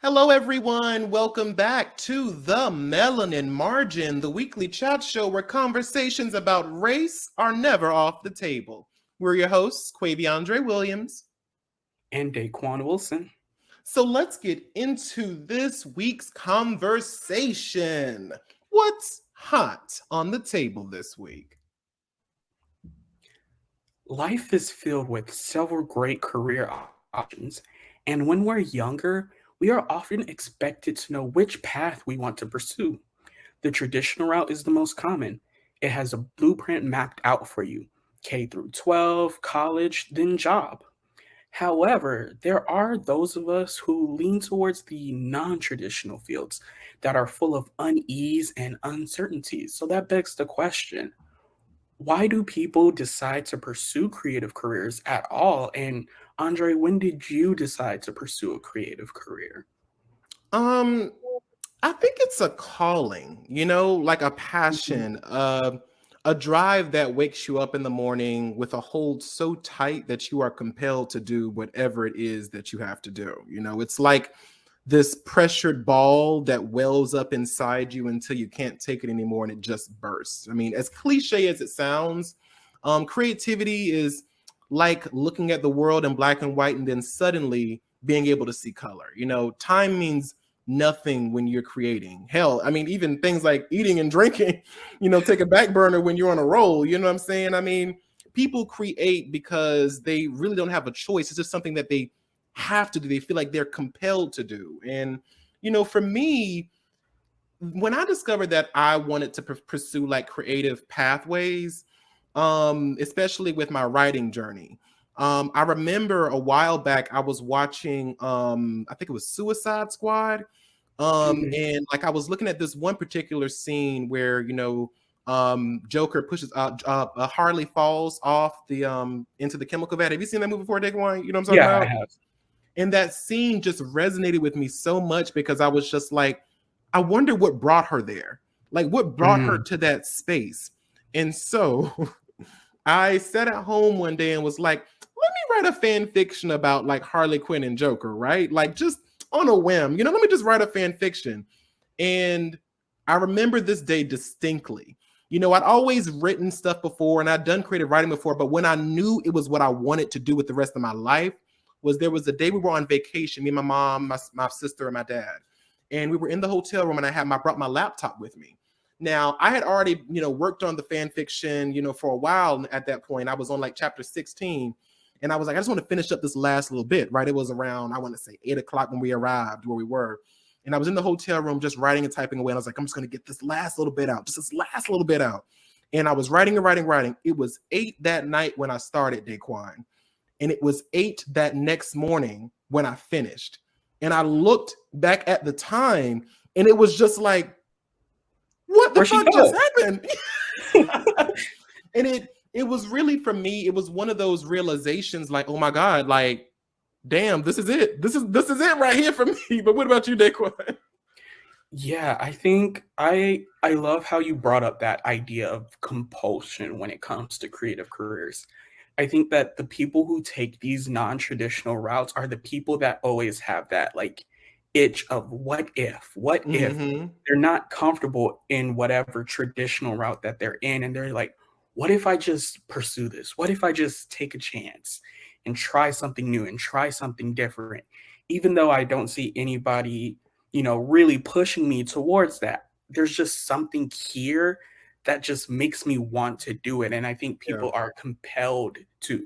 Hello, everyone. Welcome back to the Melanin Margin, the weekly chat show where conversations about race are never off the table. We're your hosts, Quaviondre Williams. And Daquon Wilson. So let's get into this week's conversation. What's hot on the table this week? Life is filled with several great career options, and when we're younger, we are often expected to know which path we want to pursue. The traditional route is the most common. It has a blueprint mapped out for you: K through 12, college, then job. However, there are those of us who lean towards the non traditional fields that are full of unease and uncertainties. So that begs the question: why do people decide to pursue creative careers at all? And Andre, when did you decide to pursue a creative career? Um, I think it's a calling, like a Mhm. passion, a drive that wakes you up in the morning with a hold so tight that you are compelled to do whatever it is that you have to do. It's like this pressured ball that wells up inside you until you can't take it anymore and it just bursts. I mean, as cliche as it sounds, creativity is like looking at the world in black and white and then suddenly being able to see color. Time means nothing when you're creating. Hell, I mean, even things like eating and drinking, take a back burner when you're on a roll. You know what I'm saying? I mean, people create because they really don't have a choice. It's just something that they have to do. They feel like they're compelled to do. And, for me, when I discovered that I wanted to pursue like creative pathways, especially with my writing journey, I remember a while back I was watching, I think it was Suicide Squad, Mhm. and like I was looking at this one particular scene where Joker pushes Harley falls off the into the chemical vat. Have you seen that movie before, Daquan? You know what I'm talking Yeah, I about? have. And that scene just resonated with me so much because I was just like, I wonder what brought her there. Like, what brought her Mm. to that space? And so I sat at home one day and was like, let me write a fan fiction about like Harley Quinn and Joker, right? Like, just on a whim, let me just write a fan fiction. And I remember this day distinctly. I'd always written stuff before and I'd done creative writing before, but when I knew it was what I wanted to do with the rest of my life, was there was a day we were on vacation, me, my mom, my sister, and my dad. And we were in the hotel room and I brought my laptop with me. Now, I had already, worked on the fan fiction, for a while at that point. I was on like chapter 16. And I was like, I just want to finish up this last little bit, right? It was around, I want to say 8 o'clock when we arrived where we were. And I was in the hotel room just writing and typing away. And I was like, I'm just going to get this last little bit out, just this last little bit out. And I was writing and writing, writing. It was 8 that night when I started, Daquan. And it was 8 that next morning when I finished. And I looked back at the time and it was just like, what the Where'd she fuck just go? happened? And it was really, for me, it was one of those realizations like, oh my God, like, damn, this is it. This is it right here for me. But what about you, Daquan? Yeah, I think I love how you brought up that idea of compulsion when it comes to creative careers. I think that the people who take these non-traditional routes are the people that always have that like itch of what if Mm-hmm. they're not comfortable in whatever traditional route that they're in, and they're like, what if I just pursue this? What if I just take a chance and try something new and try something different? Even though I don't see anybody, really pushing me towards that. There's just something here that just makes me want to do it. And I think Yeah. people are compelled to.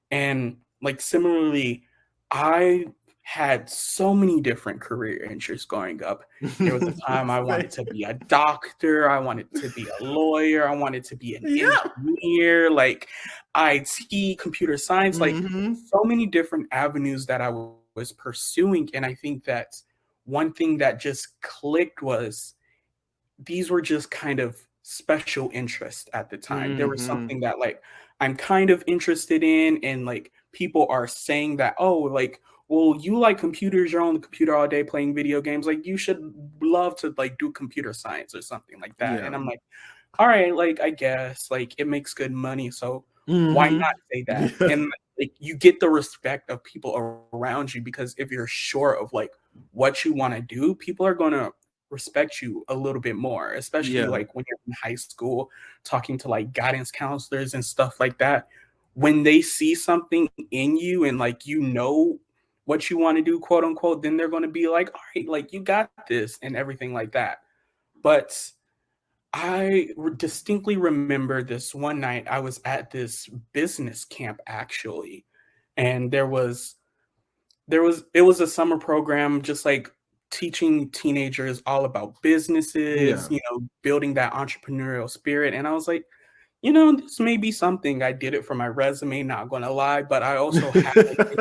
And like similarly, I had so many different career interests growing up. There was a time I wanted to be a doctor, I wanted to be a lawyer, I wanted to be an Yeah. engineer, like IT, computer science, like Mm-hmm. so many different avenues that I was pursuing. And I think that one thing that just clicked was these were just kind of special interest at the time. There was Mm-hmm. something that like I'm kind of interested in, and like people are saying that, oh, like, well, you like computers, you're on the computer all day playing video games, like you should love to like do computer science or something like that. Yeah. And I'm like, all right, like I guess like it makes good money, so why Mm-hmm. not say that? Yeah. And like you get the respect of people around you because if you're sure of like what you want to do, people are going to respect you a little bit more, especially Yeah. like when you're in high school talking to like guidance counselors and stuff like that. When they see something in you and like you know what you want to do, quote unquote, then they're going to be like, all right, like you got this and everything like that. But distinctly remember this one night I was at this business camp actually, and it was a summer program just like teaching teenagers all about businesses, Yeah. building that entrepreneurial spirit. And I was like, this may be something. I did it for my resume, not gonna lie, but I also had like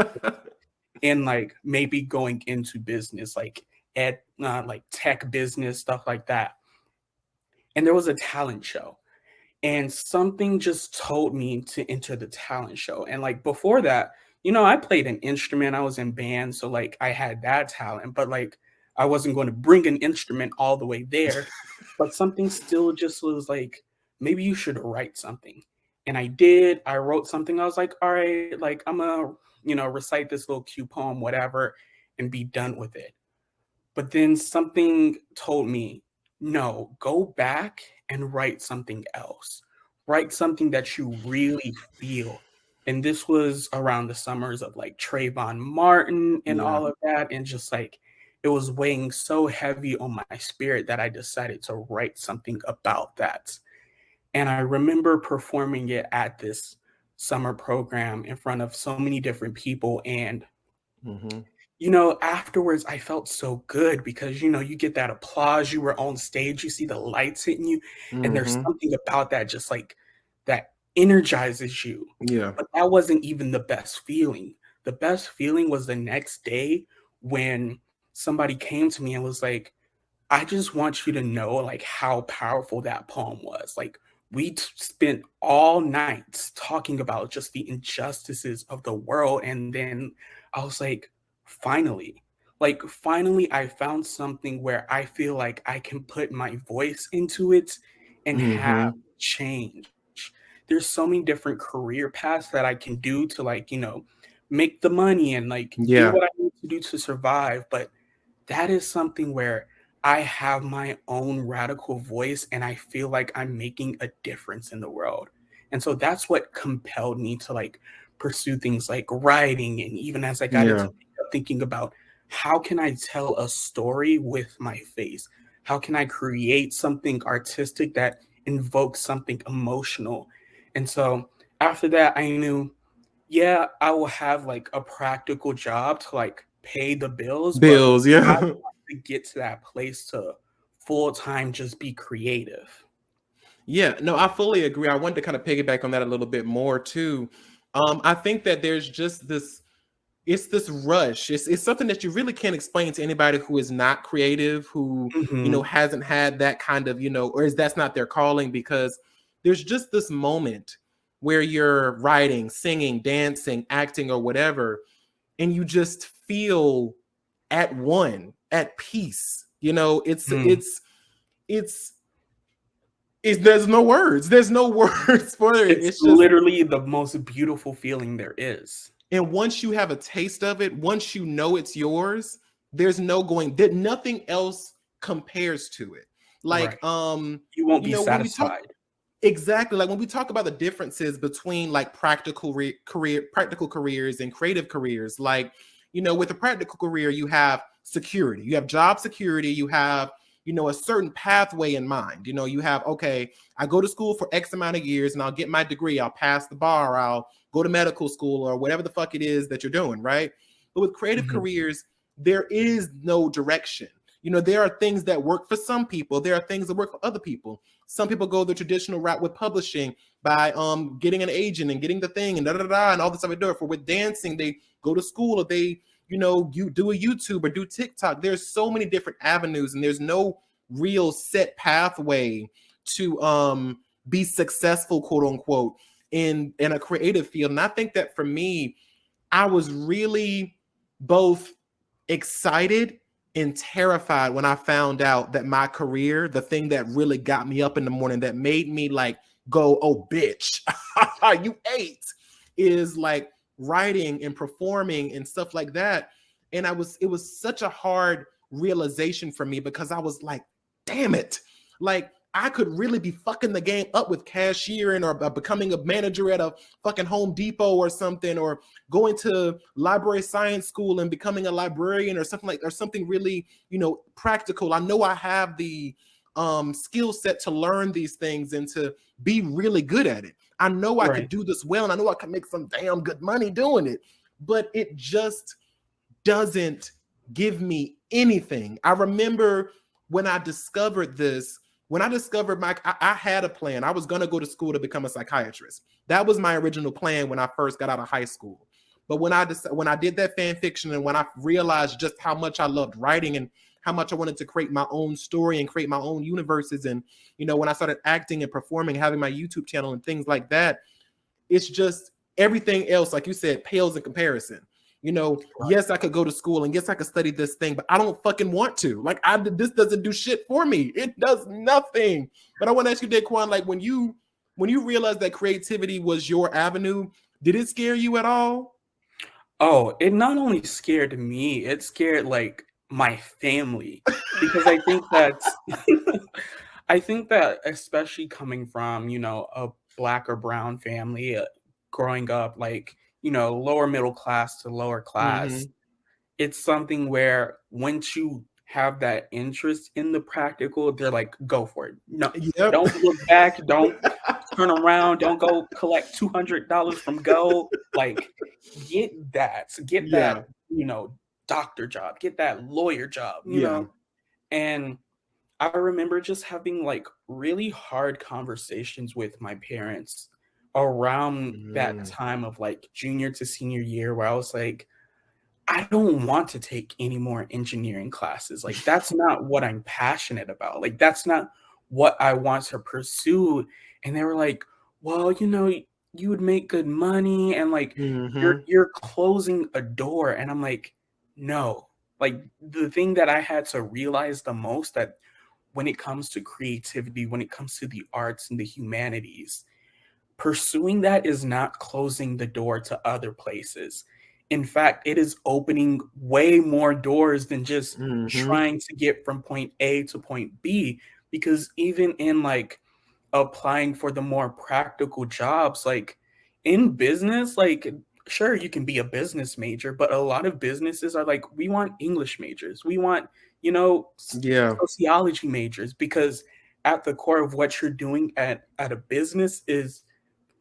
in like maybe going into business, like like tech business, stuff like that. And there was a talent show. And something just told me to enter the talent show. And like before that, I played an instrument, I was in band, so like I had that talent, but like I wasn't going to bring an instrument all the way there. But something still just was like, maybe you should write something. And I did. I wrote something. I was like, all right, like I'm gonna, recite this little cute poem, whatever, and be done with it. But then something told me, no, go back and write something else. Write something that you really feel. And this was around the summers of like Trayvon Martin and Yeah. all of that. And just like it was weighing so heavy on my spirit that I decided to write something about that. And I remember performing it at this summer program in front of so many different people. And Mm-hmm. afterwards I felt so good because, you get that applause, you were on stage, you see the lights hitting you, and there's Mm-hmm. something about that just like that energizes you. Yeah. But that wasn't even the best feeling. The best feeling was the next day when somebody came to me and was like, I just want you to know like how powerful that poem was. Like spent all night talking about just the injustices of the world, and then I was like, finally, finally I found something where I feel like I can put my voice into it and have Mm-hmm. change. There's so many different career paths that I can do to like, make the money and like do Yeah. what I need to do to survive. But that is something where I have my own radical voice and I feel like I'm making a difference in the world. And so that's what compelled me to like pursue things like writing. And even as I got into Yeah. thinking about how can I tell a story with my face? How can I create something artistic that invokes something emotional? And so after that, I knew, yeah, I will have like a practical job to like pay the bills, but Bills. I Yeah. want to get to that place to full time just be creative. Yeah, no, I fully agree. I wanted to kind of piggyback on that a little bit more too. I think that there's just this, it's this rush. It's something that you really can't explain to anybody who is not creative, who, Hmm. hasn't had that kind of, or is that's not their calling, because there's just this moment where you're writing, singing, dancing, acting, or whatever, and you just feel at one, at peace. Mm. It's there's no words. There's no words for it. It's It's just, literally the most beautiful feeling there is. and once you have a taste of it, once you know it's yours, there's no going that nothing else compares to it. Right. Like, You won't be when we talk, satisfied. exactly, like when we talk about the differences between like practical careers and creative careers, like, with a practical career, you have security, you have job security, you have, a certain pathway in mind. You have, okay, I go to school for X amount of years and I'll get my degree, I'll pass the bar, I'll go to medical school or whatever the fuck it is that you're doing, right? But with creative Hmm. careers, there is no direction. There are things that work for some people, there are things that work for other people. Some people go the traditional route with publishing by getting an agent and getting the thing and da da da and all this stuff. They do it for. With dancing, they go to school, or they, you do a YouTube or do TikTok. There's so many different avenues, and there's no real set pathway to be successful, quote unquote, in a creative field. And I think that for me, I was really both excited and terrified when I found out that my career, the thing that really got me up in the morning, that made me like go, oh bitch, you ate, is like writing and performing and stuff like that. And it was such a hard realization for me, because I was like, damn it. Like, I could really be fucking the game up with cashiering, or becoming a manager at a fucking Home Depot or something, or going to library science school and becoming a librarian or something like, or something really, practical. I know I have the skill set to learn these things and to be really good at it. I know I could Right. do this well, and I know I can make some damn good money doing it, but it just doesn't give me anything. I remember when I discovered this, when I discovered I had a plan. I was going to go to school to become a psychiatrist. That was my original plan when I first got out of high school. But when I did that fan fiction, and when I realized just how much I loved writing, and how much I wanted to create my own story and create my own universes, and when I started acting and performing, having my YouTube channel and things like that, it's just everything else, like you said, pales in comparison. Yes, I could go to school, and yes, I could study this thing, but I don't fucking want to. Like, this doesn't do shit for me. It does nothing. But I want to ask you, Daquon, like, when you realized that creativity was your avenue, did it scare you at all? Oh, it not only scared me, it scared like my family, because I think that I think that especially coming from, a black or brown family, growing up like, lower middle class to lower class, Mm-hmm. it's something where once you have that interest in the practical, they're like, go for it. No, Yep. don't look back, don't turn around, don't go collect $200 from Go. Like, get Yeah. that, doctor job, get that lawyer job, Yeah. And I remember just having like really hard conversations with my parents around that Mm. time of like junior to senior year, where I was like, I don't want to take any more engineering classes. Like, that's not what I'm passionate about. Like, that's not what I want to pursue. And they were like, well, you would make good money, and like Mm-hmm. you're closing a door. And I'm like, no. Like, the thing that I had to realize the most, that when it comes to creativity, when it comes to the arts and the humanities, pursuing that is not closing the door to other places. In fact, it is opening way more doors than just Mm-hmm. trying to get from point A to point B. Because even in like applying for the more practical jobs, like in business, like sure, you can be a business major, but a lot of businesses are like, we want English majors, we want, Yeah. sociology majors, because at the core of what you're doing at a business is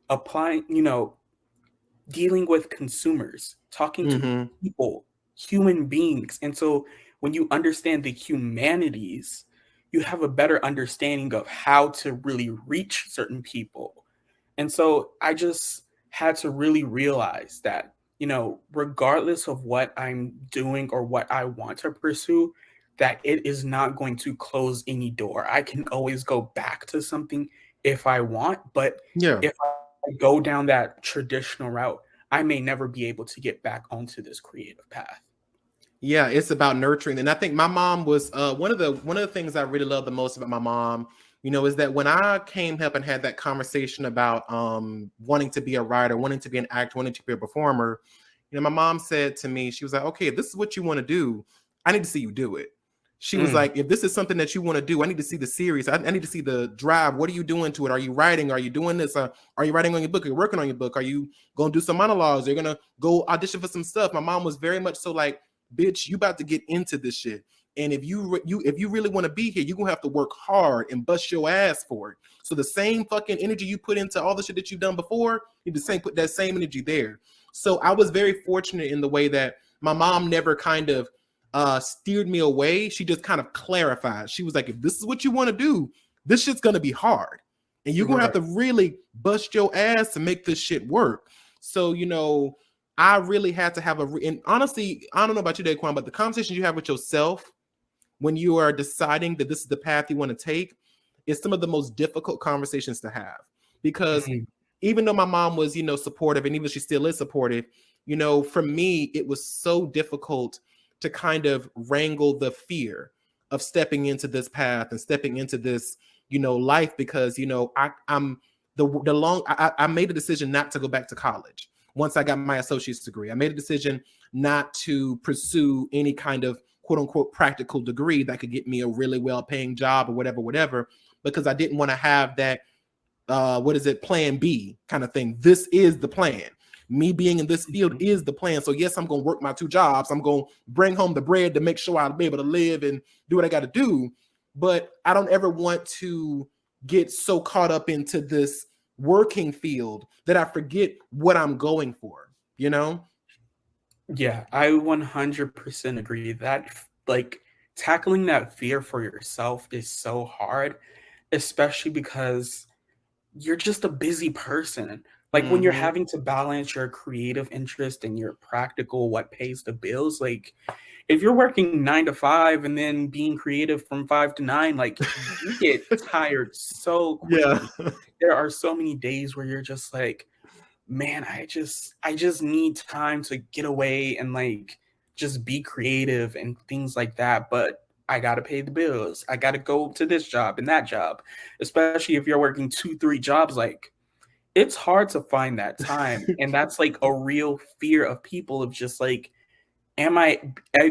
applying, dealing with consumers, talking to Mm-hmm. people, human beings. And so when you understand the humanities, you have a better understanding of how to really reach certain people. And so I just had to really realize that, regardless of what I'm doing or what I want to pursue, that it is not going to close any door. I can always go back to something if I want, but Yeah. if I go down that traditional route, I may never be able to get back onto this creative path. Yeah, it's about nurturing. And I think my mom was one of the things I really love the most about my mom, is that when I came up and had that conversation about wanting to be a writer, wanting to be an actor, wanting to be a performer, my mom said to me, she was like, okay, if this is what you want to do, I need to see you do it. She was Mm, like, if this is something that you want to do, I need to see the series. I need to see the drive. What are you doing to it? Are you writing? Are you doing this? Are you writing on your book? Are you working on your book? Are you going to do some monologues? Are you going to go audition for some stuff? My mom was very much so like, bitch, you about to get into this shit. And if you really want to be here, you're gonna have to work hard and bust your ass for it. So the same fucking energy you put into all the shit that you've done before, you put that same energy there. So I was very fortunate in the way that my mom never kind of steered me away. She just kind of clarified. She was like, if this is what you want to do, this shit's gonna be hard. And you're gonna have right. to really bust your ass to make this shit work. So, I really had to have and honestly, I don't know about you, Daquan, but the conversations you have with yourself when you are deciding that this is the path you want to take is some of the most difficult conversations to have. Because Mm, even though my mom was, supportive, and even she still is supportive, for me, it was so difficult to kind of wrangle the fear of stepping into this path and stepping into this, life, because, I'm the long, I made a decision not to go back to college. once I got my associate's degree. I made a decision not to pursue any kind of quote unquote practical degree that could get me a really well paying job or whatever, because I didn't want to have that plan B kind of thing. This is the plan. Me being in this field is the plan. So yes, I'm going to work my 2 jobs. I'm going to bring home the bread to make sure I'll be able to live and do what I got to do. But I don't ever want to get so caught up into this working field that I forget what I'm going for, you know? Yeah, I 100% agree that like tackling that fear for yourself is so hard, especially because you're just a busy person. Like when you're Mm-hmm. having to balance your creative interest and your practical what pays the bills, like if you're working 9 to 5 and then being creative from 5 to 9, like you get tired so Yeah. quickly. There are so many days where you're just like, man, I just need time to get away and like just be creative and things like that. But I gotta pay the bills. I gotta go to this job and that job. Especially if you're working 2, 3 jobs, like it's hard to find that time. And that's like a real fear of people of just like, am I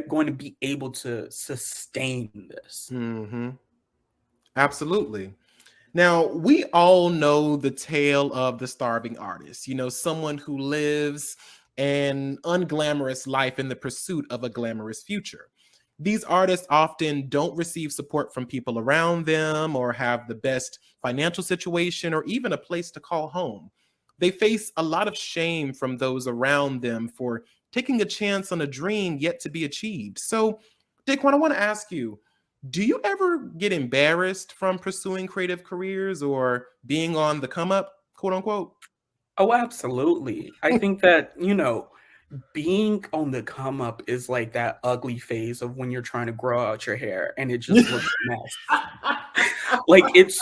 going to be able to sustain this? Mm-hmm. Absolutely. Now, we all know the tale of the starving artist, someone who lives an unglamorous life in the pursuit of a glamorous future. These artists often don't receive support from people around them or have the best financial situation or even a place to call home. They face a lot of shame from those around them for taking a chance on a dream yet to be achieved. So, Daquon, I want to ask you, do you ever get embarrassed from pursuing creative careers or being on the come up, quote unquote? Oh, absolutely. I think that, being on the come up is like that ugly phase of when you're trying to grow out your hair and it just looks a mess. Like it's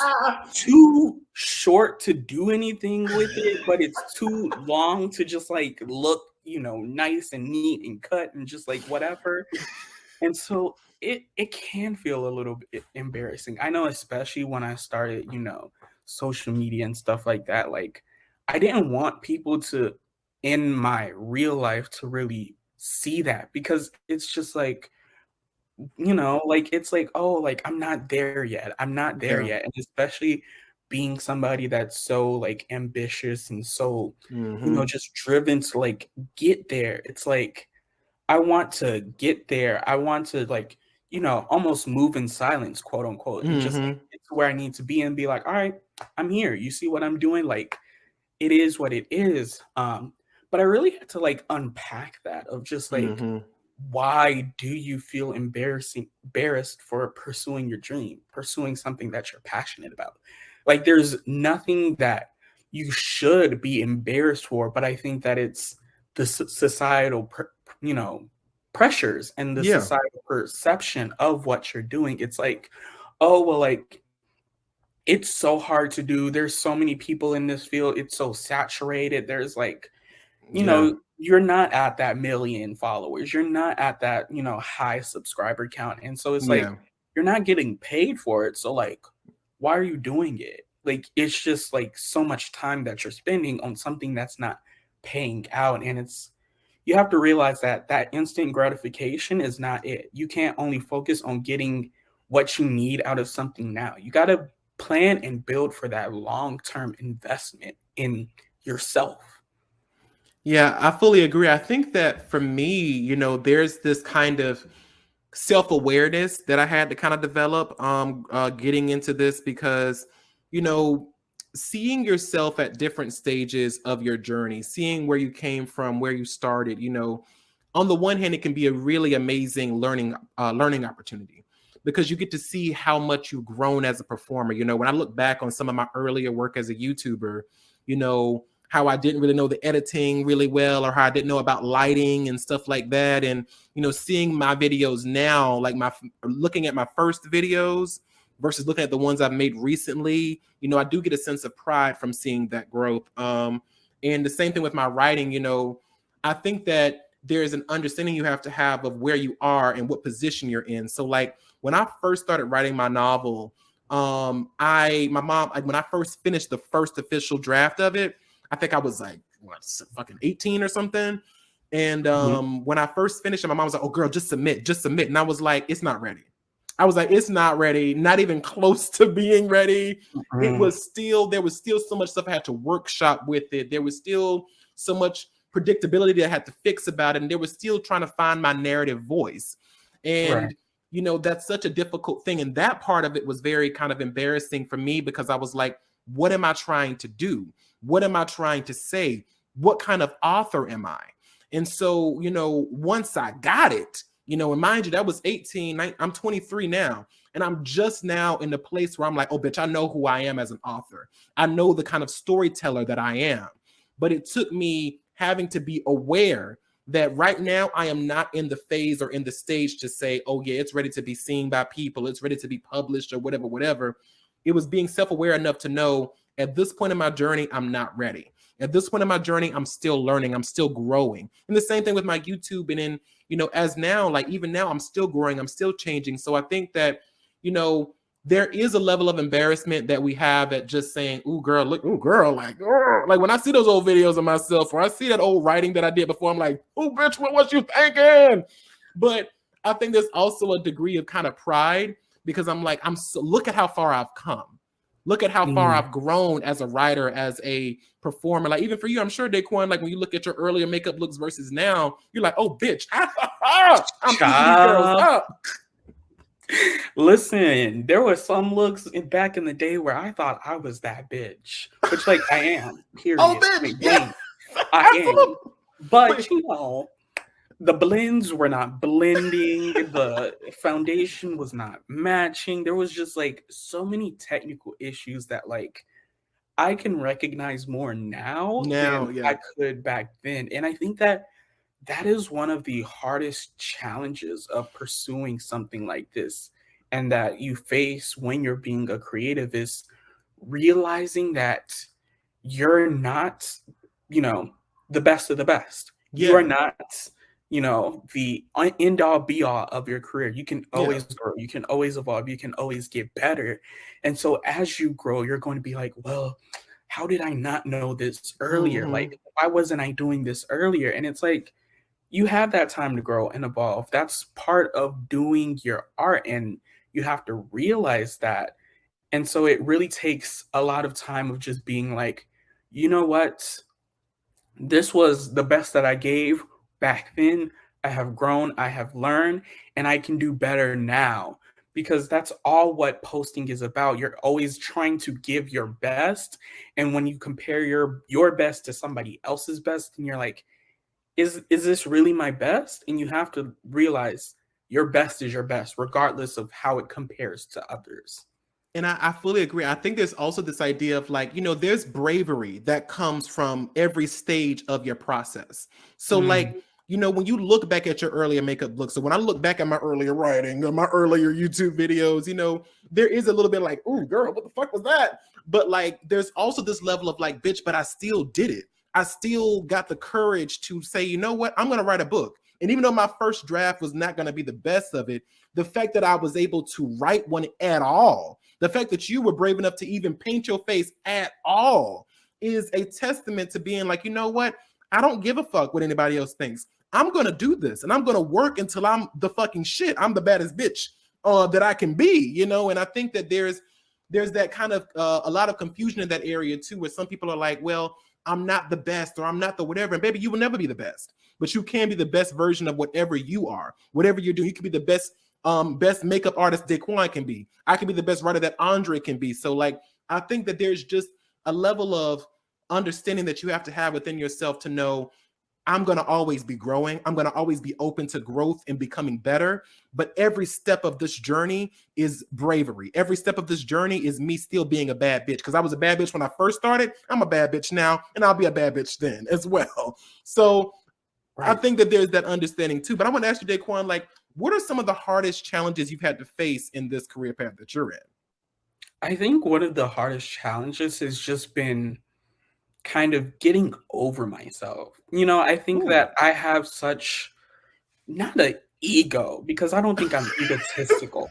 too short to do anything with it, but it's too long to just like look, nice and neat and cut and just like whatever. And so it can feel a little bit embarrassing. I know especially when I started, social media and stuff like that, like I didn't want people to in my real life to really see that because it's just like, like it's like, oh, like I'm not there yet. I'm not there Yeah. yet. And especially being somebody that's so like ambitious and so, Mm-hmm. just driven to like get there. It's like I want to get there. I want to like, almost move in silence, quote unquote, and just like Mm-hmm. get to where I need to be and be like, all right, I'm here. You see what I'm doing? Like it is what it is. But I really had to like unpack that of just like Mm-hmm. why do you feel embarrassed for pursuing your dream, pursuing something that you're passionate about? Like there's nothing that you should be embarrassed for, but I think that it's the societal you know pressures and the Yeah. societal perception of what you're doing. It's like, oh well, like it's so hard to do. There's so many people in this field. It's so saturated. There's like, Yeah. you're not at that million followers. You're not at that, high subscriber count. And so it's like Yeah. you're not getting paid for it. So like, why are you doing it? Like it's just like so much time that you're spending on something that's not paying out. And it's you have to realize that that instant gratification is not it. You can't only focus on getting what you need out of something now. You got to plan and build for that long-term investment in yourself. Yeah, I fully agree. I think that for me, there's this kind of self-awareness that I had to kind of develop getting into this because, you know, seeing yourself at different stages of your journey, seeing where you came from, where you started, on the one hand, it can be a really amazing learning opportunity because you get to see how much you've grown as a performer. When I look back on some of my earlier work as a YouTuber, how I didn't really know the editing really well or how I didn't know about lighting and stuff like that. And, seeing my videos now, like looking at my first videos versus looking at the ones I've made recently, I do get a sense of pride from seeing that growth. And the same thing with my writing, I think that there's an understanding you have to have of where you are and what position you're in. So like when I first started writing my novel, my mom, like when I first finished the first official draft of it, I think I was like what, fucking 18 or something. And Mhm. when I first finished it, my mom was like, "Oh, girl, just submit, just submit." And I was like, "It's not ready." I was like, "It's not ready, not even close to being ready." It Mhm. was still, there was still so much stuff I had to workshop with it. There was still so much predictability that I had to fix about it. And there was still trying to find my narrative voice. Right. And, you know, that's such a difficult thing. And that part of it was very kind of embarrassing for me because I was like, what am I trying to do? What am I trying to say? What kind of author am I? And so, you know, once I got it, you know, and mind you, that was 18. I'm 23 now. And I'm just now in the place where I'm like, oh, bitch, I know who I am as an author. I know the kind of storyteller that I am. But it took me having to be aware that right now I am not in the phase or in the stage to say, oh, yeah, it's ready to be seen by people. It's ready to be published or whatever, whatever. It was being self-aware enough to know at this point in my journey, I'm not ready. At this point in my journey, I'm still learning, I'm still growing. And the same thing with my YouTube. And then, you know, as now, like even now, I'm still growing, I'm still changing. So I think that, you know, there is a level of embarrassment that we have at just saying, "Ooh, girl, look, ooh, girl," like when I see those old videos of myself, or I see that old writing that I did before, I'm like, "Oh, bitch, what was you thinking?" But I think there's also a degree of kind of pride because I'm like, look at how far I've come. Look at how far Mhm. I've grown as a writer, as a performer. Like even for you, I'm sure Daquon, like when you look at your earlier makeup looks versus now, you're like, "Oh, bitch, I'm eating these girls Child. up." Listen, there were some looks back in the day where I thought I was that bitch, which, like, I am, Oh, period, bitch, point yeah, blank. I am. absolutely. But, you know, the blends were not blending, the foundation was not matching. There was just, like, so many technical issues that, like, I can recognize more now than Now, yeah, I could back then. And I think that that is one of the hardest challenges of pursuing something like this and that you face when you're being a creative is realizing that you're not, you know, the best of the best. You are yeah, not, you know, the end all be all of your career. You can yeah. always grow, you can always evolve, you can always get better. And so as you grow, you're going to be like, well, how did I not know this earlier? Mm-hmm. Like, why wasn't I doing this earlier? And it's like, you have that time to grow and evolve. That's part of doing your art, and you have to realize that. And so it really takes a lot of time of just being like, you know what? This was the best that I gave back then. I have grown, I have learned, and I can do better now because that's all what posting is about. You're always trying to give your best, and when you compare your best to somebody else's best, and you're like, is this really my best? And you have to realize your best is your best, regardless of how it compares to others. And I fully agree. I think there's also this idea of like, you know, there's bravery that comes from every stage of your process. So, Mm, like, you know, when you look back at your earlier makeup looks, so when I look back at my earlier writing or my earlier YouTube videos, you know, there is a little bit like, "Ooh, girl, what the fuck was that?" But like, there's also this level of like, "Bitch, but I still did it. I still got the courage to say, you know what, I'm going to write a book." And even though my first draft was not going to be the best of it, the fact that I was able to write one at all, the fact that you were brave enough to even paint your face at all is a testament to being like, you know what? I don't give a fuck what anybody else thinks. I'm going to do this and I'm going to work until I'm the fucking shit. I'm the baddest bitch that I can be, you know? And I think that there's that kind of a lot of confusion in that area too, where some people are like, well, I'm not the best or I'm not the whatever. And baby, you will never be the best, but you can be the best version of whatever you are, whatever you're doing. You can be the best makeup artist Daquon can be. I can be the best writer that Andre can be. So like, I think that there's just a level of understanding that you have to have within yourself to know I'm going to always be growing. I'm going to always be open to growth and becoming better. But every step of this journey is bravery. Every step of this journey is me still being a bad bitch. Because I was a bad bitch when I first started. I'm a bad bitch now, and I'll be a bad bitch then as well. So I right. think that there's that understanding too. But I want to ask you, Daquon, like, what are some of the hardest challenges you've had to face in this career path that you're in? I think one of the hardest challenges has just been kind of getting over myself. You know, I think Ooh. that I have such not an ego because I don't think I'm egotistical,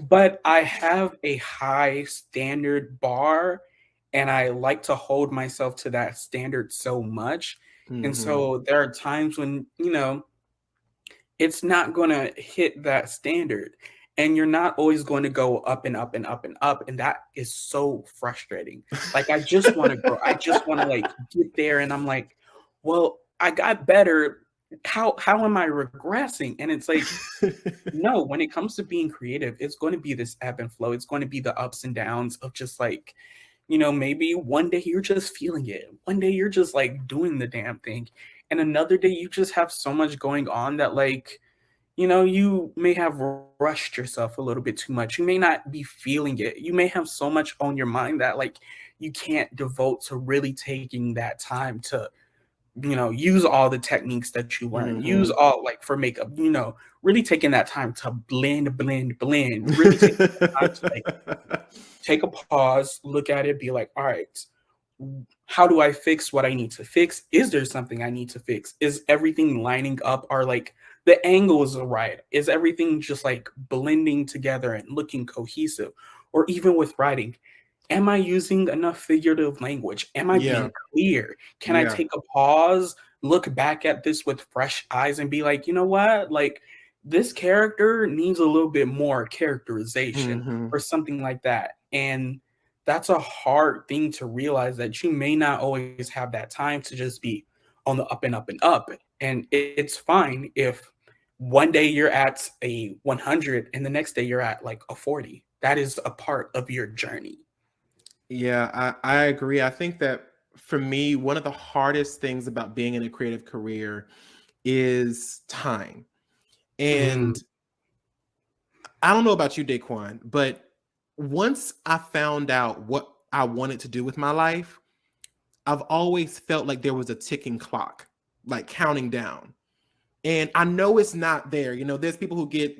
but I have a high standard bar and I like to hold myself to that standard so much. And Mm-hmm. so there are times when, it's not going to hit that standard, and you're not always going to go up and up and up and up, and that is so frustrating. Like, I just want to grow, I just want to like get there, and I'm like, well, I got better, how am I regressing? And it's like, no, when it comes to being creative, it's going to be this ebb and flow. It's going to be the ups and downs of just like, maybe one day you're just feeling it. One day you're just like doing the damn thing. And another day you just have so much going on that, like, you may have rushed yourself a little bit too much. You may not be feeling it. You may have so much on your mind that, like, you can't devote to really taking that time to, use all the techniques that you learn, use Mm-hmm. all, like, for makeup, really taking that time to blend, really taking that time to like take a pause, look at it, be like, all right, how do I fix what I need to fix? Is there something I need to fix? Is everything lining up? Are like the angles are right? Is everything just like blending together and looking cohesive? Or even with writing, am I using enough figurative language? Am I Yeah. being clear? Can I Yeah. take a pause, look back at this with fresh eyes and be like, you know what? Like, this character needs a little bit more characterization Mm-hmm. or something like that. And that's a hard thing to realize, that you may not always have that time to just be on the up and up and up. And it's fine if one day you're at a 100 and the next day you're at like a 40. That is a part of your journey. Yeah, I agree. I think that for me, one of the hardest things about being in a creative career is time. Mm, And I don't know about you, Daquan, but once I found out what I wanted to do with my life, I've always felt like there was a ticking clock, like counting down. And I know it's not there. There's people who get,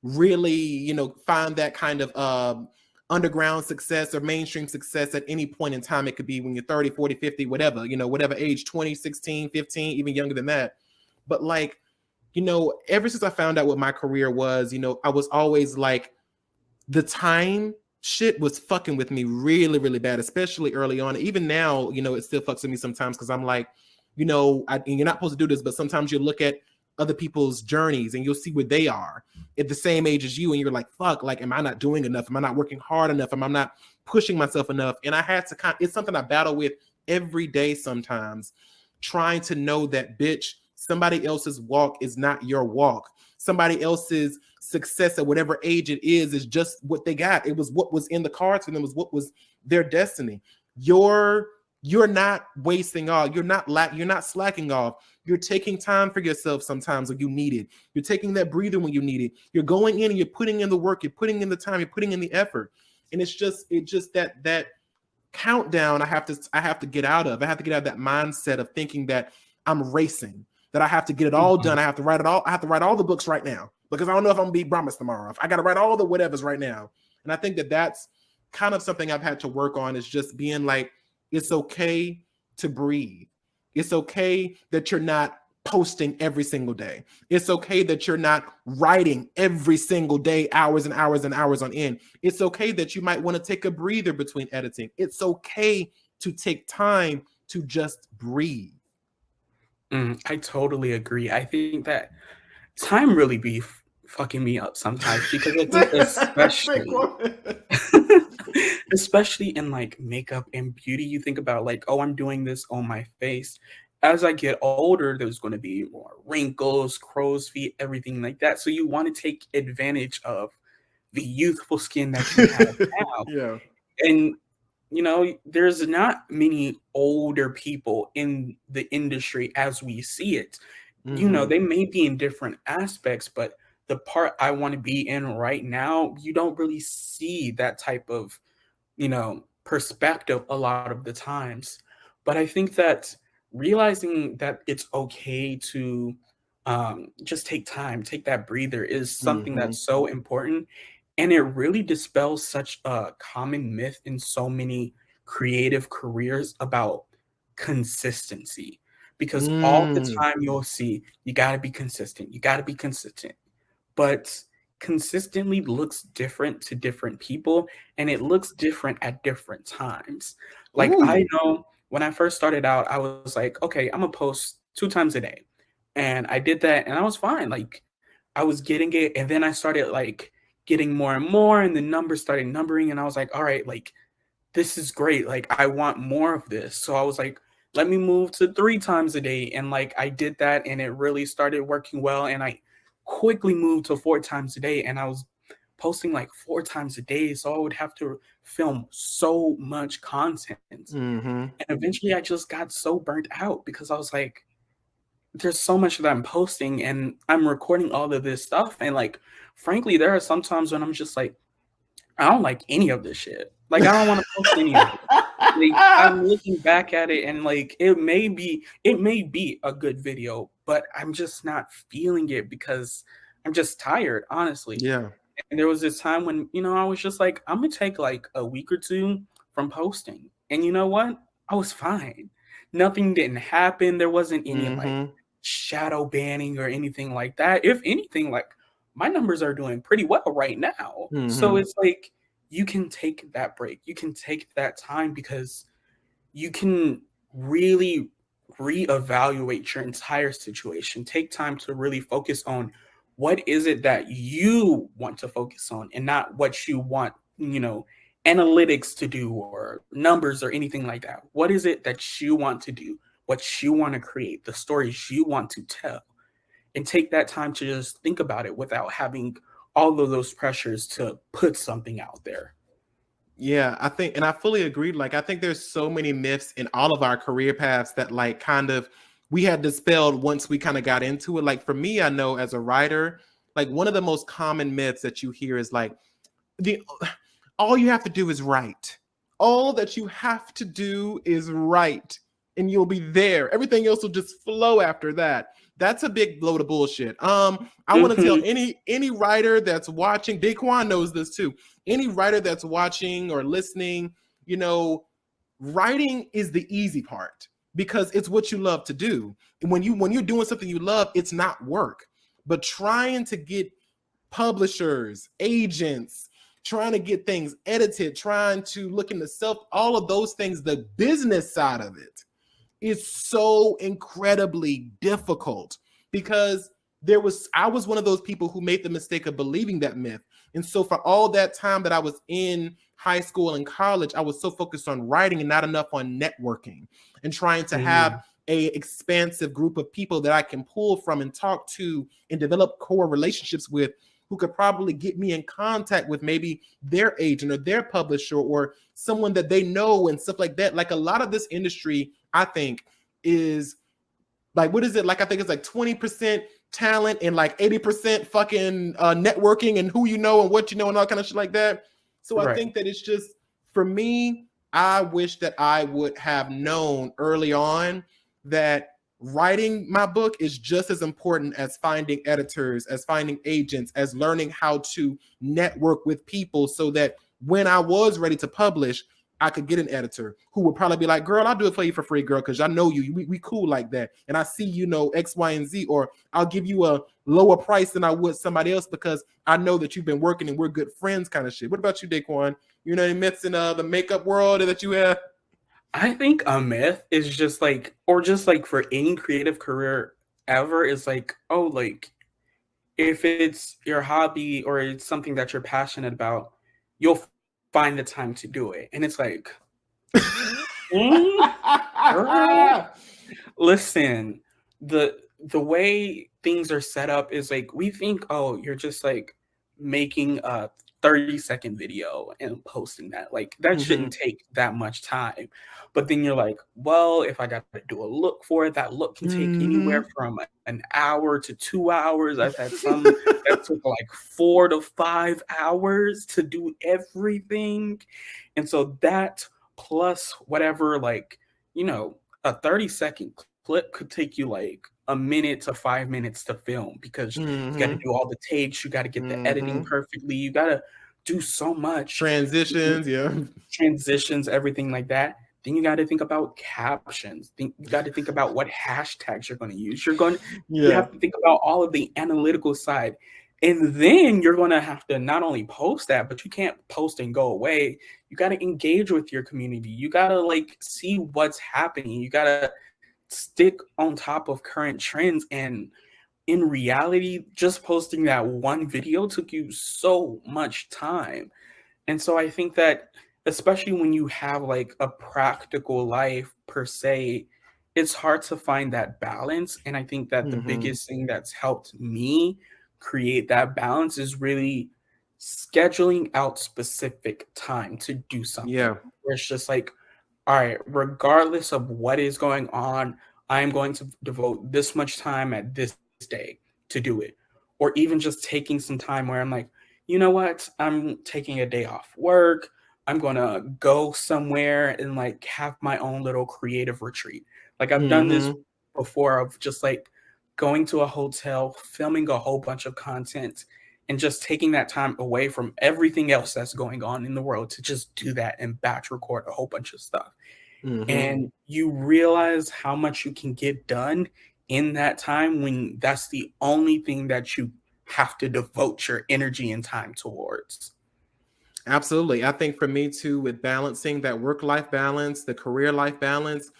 really, find that kind of underground success or mainstream success at any point in time. It could be when you're 30, 40, 50, whatever, whatever age, 20, 16, 15, even younger than that. But like, ever since I found out what my career was, I was always like, the time shit was fucking with me really, really bad, especially early on. Even now, it still fucks with me sometimes because I'm like, and you're not supposed to do this, but sometimes you look at other people's journeys and you'll see where they are at the same age as you, and you're like, fuck, like, am I not doing enough? Am I not working hard enough? Am I not pushing myself enough? And I had to it's something I battle with every day sometimes, trying to know that, bitch, somebody else's walk is not your walk. Somebody else's success at whatever age it is just what they got. It was what was in the cards for them, was what was their destiny. You're not wasting off. You're not slacking off. You're taking time for yourself sometimes when you need it. You're taking that breather when you need it. You're going in and you're putting in the work, you're putting in the time, you're putting in the effort. And it's just that countdown I have to get out of. I have to get out of that mindset of thinking that I'm racing, that I have to get it all mhm. done. I have to write it all. I have to write all the books right now because I don't know if I'm gonna be promised tomorrow. I got to write all the whatevers right now. And I think that that's kind of something I've had to work on, is just being like, it's okay to breathe. It's okay that you're not posting every single day. It's okay that you're not writing every single day, hours and hours and hours on end. It's okay that you might want to take a breather between editing. It's okay to take time to just breathe. I totally agree. I think that time really be fucking me up sometimes, because I think especially especially in like makeup and beauty, you think about like, oh, I'm doing this on my face. As I get older, there's going to be more wrinkles, crow's feet, everything like that. So you want to take advantage of the youthful skin that you have now. Yeah. And there's not many older people in the industry as we see it. Mm-hmm. They may be in different aspects, but the part I want to be in right now, you don't really see that type of, perspective a lot of the times. But I think that realizing that it's okay to just take time, take that breather, is something Mm-hmm. that's so important. And it really dispels such a common myth in so many creative careers about consistency. Because all the Mm. time you'll see, you got to be consistent, you got to be consistent. But consistently looks different to different people, and it looks different at different times. Like, I Ooh. know when I first started out, I was like, okay, I'm gonna post 2 times a day. And I did that and I was fine. Like, I was getting it. And then I started like getting more and more, and the numbers started numbering. And I was like, all right, like, this is great. Like, I want more of this. So I was like, let me move to 3 times a day. And like, I did that and it really started working well. And I quickly moved to 4 times a day. And I was posting like 4 times a day. So I would have to film so much content. Mm-hmm. And eventually I just got so burnt out because I was like, there's so much that I'm posting and I'm recording all of this stuff. And like, frankly, there are some times when I'm just like, I don't like any of this shit. Like, I don't want to post any of it. Like, I'm looking back at it and like it may be a good video, but I'm just not feeling it because I'm just tired, honestly. Yeah. And there was this time when, I was just like, I'm gonna take like a week or two from posting. And you know what? I was fine. Nothing didn't happen. There wasn't any like Mm-hmm. shadow banning or anything like that. If anything, like my numbers are doing pretty well right now. So Mm-hmm. it's like you can take that break. You can take that time because you can really reevaluate your entire situation. Take time to really focus on what is it that you want to focus on and not what you want, analytics to do or numbers or anything like that. What is it that you want to do? What you want to create, the stories you want to tell, and take that time to just think about it without having all of those pressures to put something out there. Yeah, I think, and I fully agree. Like, I think there's so many myths in all of our career paths that, like, kind of we had dispelled once we kind of got into it. Like, for me, I know as a writer, like, one of the most common myths that you hear is like, the all you have to do is write. All that you have to do is write, and you'll be there. Everything else will just flow after that. That's a big load of bullshit. I want to tell Mhm. any writer that's watching, Daquon knows this too. Any writer that's watching or listening, you know, writing is the easy part because it's what you love to do. When you're doing something you love, it's not work. But trying to get publishers, agents, trying to get things edited, trying to look into self, all of those things, the business side of it is so incredibly difficult because I was one of those people who made the mistake of believing that myth. And so for all that time that I was in high school and college, I was so focused on writing and not enough on networking and trying to have Mm. a expansive group of people that I can pull from and talk to and develop core relationships with, who could probably get me in contact with maybe their agent or their publisher or someone that they know and stuff like that. Like, a lot of this industry, I think, is like, what is it? Like, I think it's like 20% talent and like 80% fucking networking and who you know and what you know and all kind of shit like that. So I Right. think that it's just, for me, I wish that I would have known early on that writing my book is just as important as finding editors, as finding agents, as learning how to network with people, so that when I was ready to publish, I could get an editor who would probably be like, girl, I'll do it for you for free, girl, because I know you. We cool like that. And I see, X, Y, and Z, or I'll give you a lower price than I would somebody else because I know that you've been working and we're good friends kind of shit. What about you, Daquon? You know any myths in the makeup world that you have? I think a myth is just like, or just like for any creative career ever, is like, oh, like if it's your hobby or it's something that you're passionate about, you'll find the time to do it. And it's like, mm, girl, listen, the way things are set up is like we think, oh, you're just like making a 30-second video and posting that. Like that Mm-hmm. shouldn't take that much time. But then you're like, well, if I got to do a look for it, that look can take anywhere Mm-hmm. from an hour to 2 hours. I've had some that took like 4 to 5 hours to do everything. And so that plus whatever, like, a 30-second clip could take you like a minute to 5 minutes to film because you got to Mm-hmm. do all the takes, you got to get the editing Mm-hmm. perfectly, you got to do so much. Transitions, yeah. Transitions, everything like that. Then you got to think about captions. You got to think about what hashtags you're going to use. You Yeah. have to think about all of the analytical side. And then you're going to have to not only post that, but you can't post and go away. You got to engage with your community. You got to like see what's happening. You got to stick on top of current trends. And in reality, just posting that one video took you so much time. And so I think that, especially when you have like a practical life per se, it's hard to find that balance. And I think that the Mm-hmm. biggest thing that's helped me create that balance is really scheduling out specific time to do something. Yeah. Where it's just like, all right, regardless of what is going on, I am going to devote this much time at this day to do it. Or even just taking some time where I'm like, you know what? I'm taking a day off work. I'm going to go somewhere and like have my own little creative retreat. Like I've done this Mm-hmm. before of just like going to a hotel, filming a whole bunch of content, and just taking that time away from everything else that's going on in the world to just do that and batch record a whole bunch of stuff. Mm-hmm. And you realize how much you can get done in that time when that's the only thing that you have to devote your energy and time towards. Absolutely. I think for me too, with balancing that work-life balance, the career-life balance,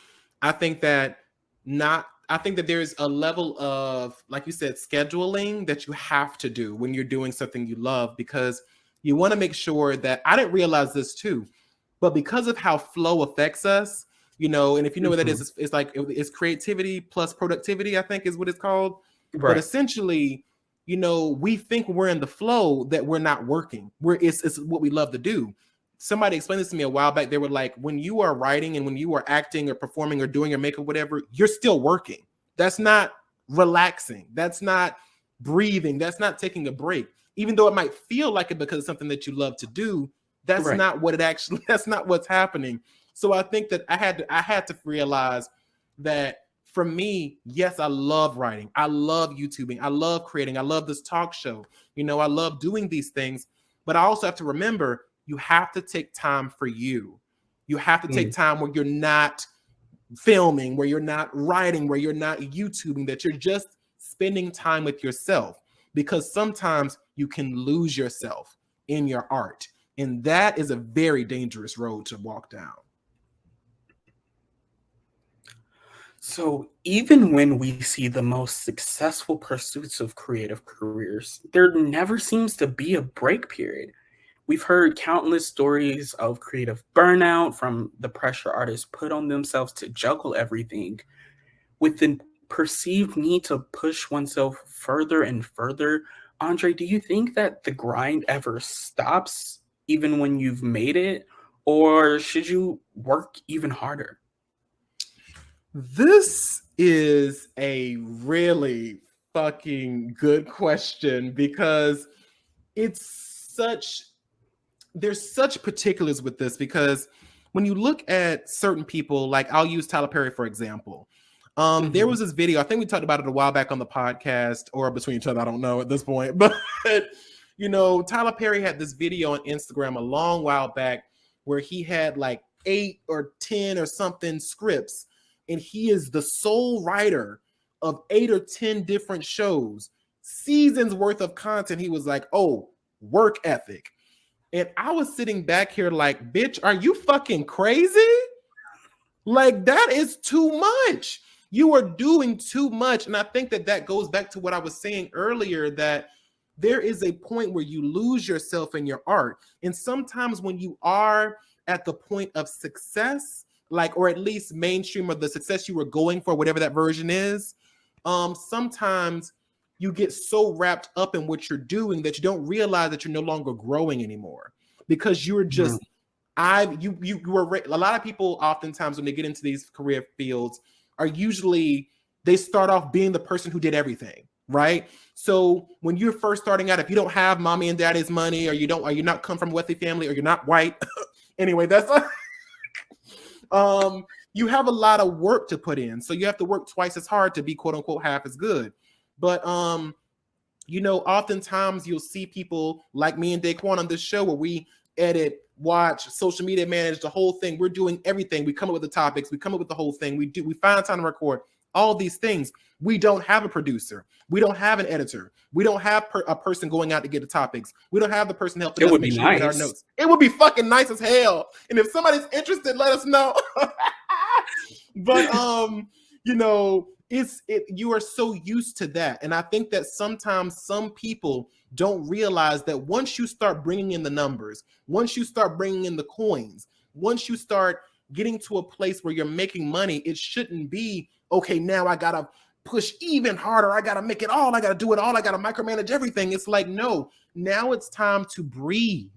I think that I think that there's a level of, like you said, scheduling that you have to do when you're doing something you love, because you want to make sure that, I didn't realize this too, but because of how flow affects us, and if you know what that is, Mhm. it's like it's creativity plus productivity, I think is what it's called. But Right. essentially, we think we're in the flow, that we're not working. It's what we love to do. Somebody explained this to me a while back. They were like, when you are writing and when you are acting or performing or doing your makeup, whatever, you're still working. That's not relaxing. That's not breathing. That's not taking a break. Even though it might feel like it because it's something that you love to do, that's Right. not what it actually, that's not what's happening. So I think that I had to realize that for me, yes, I love writing. I love YouTubing. I love creating. I love this talk show. I love doing these things. But I also have to remember, you have to take time for you. You have to take Mm. time where you're not filming, where you're not writing, where you're not YouTubing, that you're just spending time with yourself. Because sometimes you can lose yourself in your art. And that is a very dangerous road to walk down. So, even when we see the most successful pursuits of creative careers, there never seems to be a break period. We've heard countless stories of creative burnout from the pressure artists put on themselves to juggle everything, with the perceived need to push oneself further and further. Andre, do you think that the grind ever stops even when you've made it? Or should you work even harder? This is a really fucking good question, because it's such there's such particulars with this, because when you look at certain people, like I'll use Tyler Perry for example. There Mhm. was this video, I think we talked about it a while back on the podcast or between each other, I don't know at this point, but Tyler Perry had this video on Instagram a long while back where he had like 8 or 10 or something scripts, and he is the sole writer of 8 or 10 different shows, seasons worth of content. He was like, oh, work ethic. And I was sitting back here like, bitch, are you fucking crazy? Like, that is too much. You are doing too much. And I think that that goes back to what I was saying earlier, that there is a point where you lose yourself in your art. And sometimes when you are at the point of success, like, or at least mainstream, or the success you were going for, whatever that version is, sometimes you get so wrapped up in what you're doing that you don't realize that you're no longer growing anymore, because you're Mhm. just you were a lot of people oftentimes when they get into these career fields are usually, they start off being the person who did everything, right? So when you're first starting out, if you don't have mommy and daddy's money, or you're not come from a wealthy family, or you're not white, anyway, that's you have a lot of work to put in, so you have to work twice as hard to be quote unquote half as good. But oftentimes you'll see people like me and Daquon on this show, where we edit, watch, social media manage the whole thing. We're doing everything. We come up with the topics, we come up with the whole thing. We find time to record. all these things. We don't have a producer. We don't have an editor. We don't have a person going out to get the topics. We don't have the person helping It us would make be sure we get our nice. notes. It would be fucking nice as hell. And if somebody's interested, let us know. But you know, you are so used to that. And I think that sometimes some people don't realize that once you start bringing in the numbers, once you start bringing in the coins, once you start getting to a place where you're making money, it shouldn't be, okay, now I gotta push even harder. I gotta make it all. I gotta do it all. I gotta micromanage everything. It's like, no, now it's time to breathe.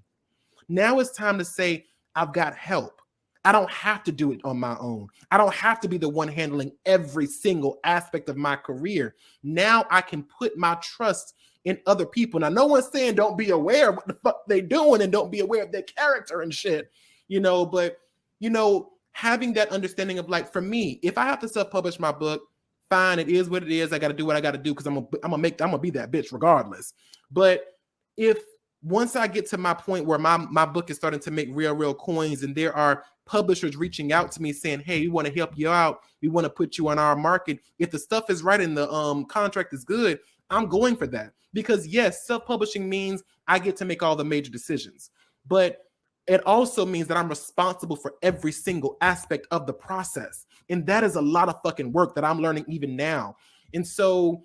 Now it's time to say, I've got help. I don't have to do it on my own. I don't have to be the one handling every single aspect of my career. Now I can put my trust in other people. Now, no one's saying don't be aware of what the fuck they doing and don't be aware of their character and shit, you know, but, you know, having that understanding of, like, for me, if I have to self-publish my book, fine, it is what it is. I got to do what I got to do because I'm gonna be that bitch regardless. But if once I get to my point where my book is starting to make real coins, and there are publishers reaching out to me saying, hey, we want to help you out, we want to put you on our market, if the stuff is right and the contract is good, I'm going for that. Because yes, self-publishing means I get to make all the major decisions, but it also means that I'm responsible for every single aspect of the process. And that is a lot of fucking work that I'm learning even now. And so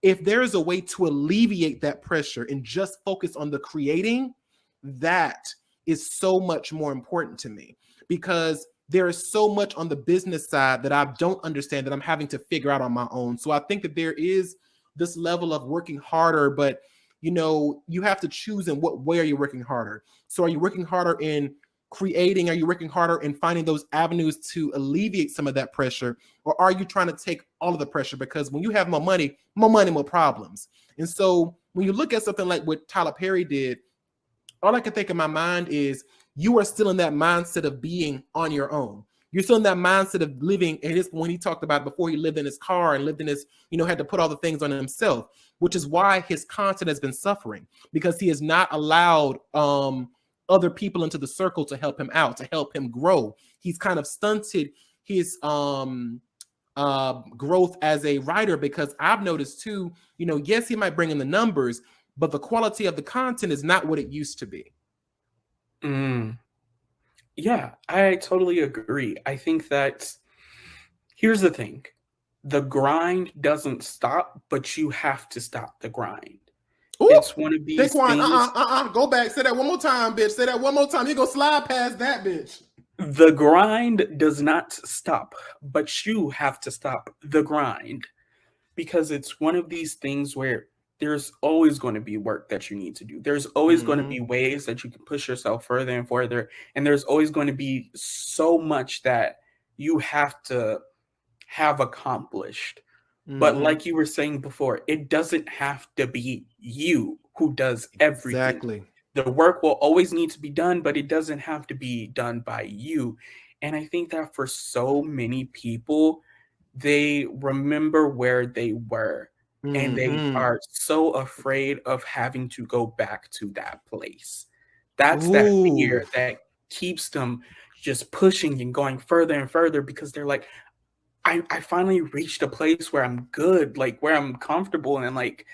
if there is a way to alleviate that pressure and just focus on the creating, that is so much more important to me, because there is so much on the business side that I don't understand that I'm having to figure out on my own. So I think that there is this level of working harder, but you know, you have to choose in what way are you working harder. So are you working harder in creating? Are you working harder in finding those avenues to alleviate some of that pressure? Or are you trying to take all of the pressure? Because when you have more money, more problems. And so when you look at something like what Tyler Perry did, all I can think in my mind is you are still in that mindset of being on your own. You're still in that mindset of living. And it's when he talked about before he lived in his car and lived in his, you know, had to put all the things on himself, which is why his content has been suffering, because he has not allowed other people into the circle to help him out, to help him grow. He's kind of stunted his growth as a writer, because I've noticed too, you know, yes, he might bring in the numbers, but the quality of the content is not what it used to be. Yeah, I totally agree. I think that here's the thing. The grind doesn't stop, but you have to stop the grind. Ooh, It's one of these things. Go back. Say that one more time, bitch. Say that one more time. You go slide past that, bitch. The grind does not stop, but you have to stop the grind, because it's one of these things where there's always going to be work that you need to do. There's always going to be ways that you can push yourself further and further. And there's always going to be so much that you have to have accomplished. But like you were saying before, it doesn't have to be you who does everything. Exactly. The work will always need to be done, but it doesn't have to be done by you. And I think that for so many people, they remember where they were, and they are so afraid of having to go back to that place. That's that fear that keeps them just pushing and going further and further, because they're like, I finally reached a place where I'm good, like where I'm comfortable, and like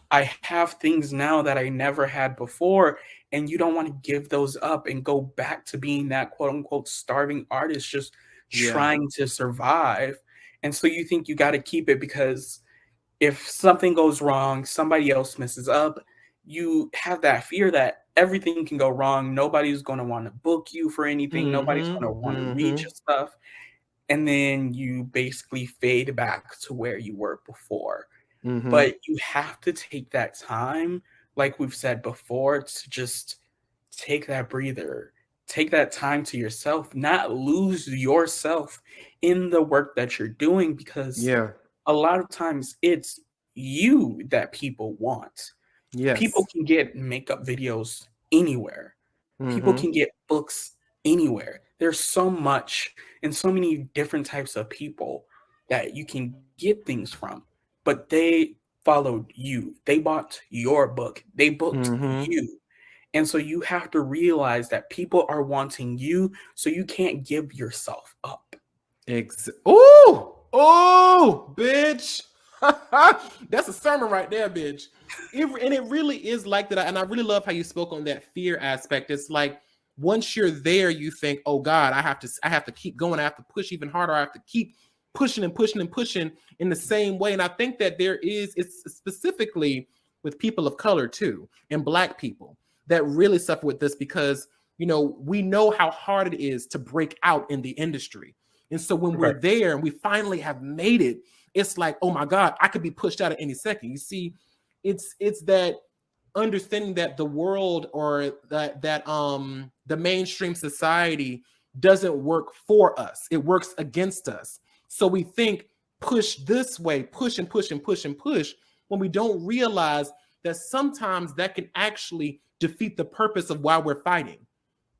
I have things now that I never had before. And you don't want to give those up and go back to being that quote unquote starving artist, just trying to survive. And so you think you got to keep it, because if something goes wrong, somebody else messes up, you have that fear that everything can go wrong. Nobody's going to want to book you for anything. Nobody's going to want to read your stuff. And then you basically fade back to where you were before. But you have to take that time, like we've said before, to just take that breather, take that time to yourself, not lose yourself in the work that you're doing, because a lot of times it's you that people want. People can get makeup videos anywhere. People can get books anywhere. There's so much and so many different types of people that you can get things from, but they followed you. They bought your book. They booked you. And so you have to realize that people are wanting you, so you can't give yourself up. Ooh, Oh, bitch. That's a sermon right there, bitch. And it really is like that. And I really love how you spoke on that fear aspect. It's like once you're there, you think, oh God, I have to keep going. I have to push even harder. I have to keep pushing and pushing and pushing in the same way. And I think that it's specifically with people of color too, and Black people that really suffer with this because, we know how hard it is to break out in the industry. And so when we're Right. there and we finally have made it, it's like, oh my God, I could be pushed out at any second. You see, it's that understanding that the world or that the mainstream society doesn't work for us. It works against us. So we think push this way, push and push and push and push, when we don't realize that sometimes that can actually defeat the purpose of why we're fighting.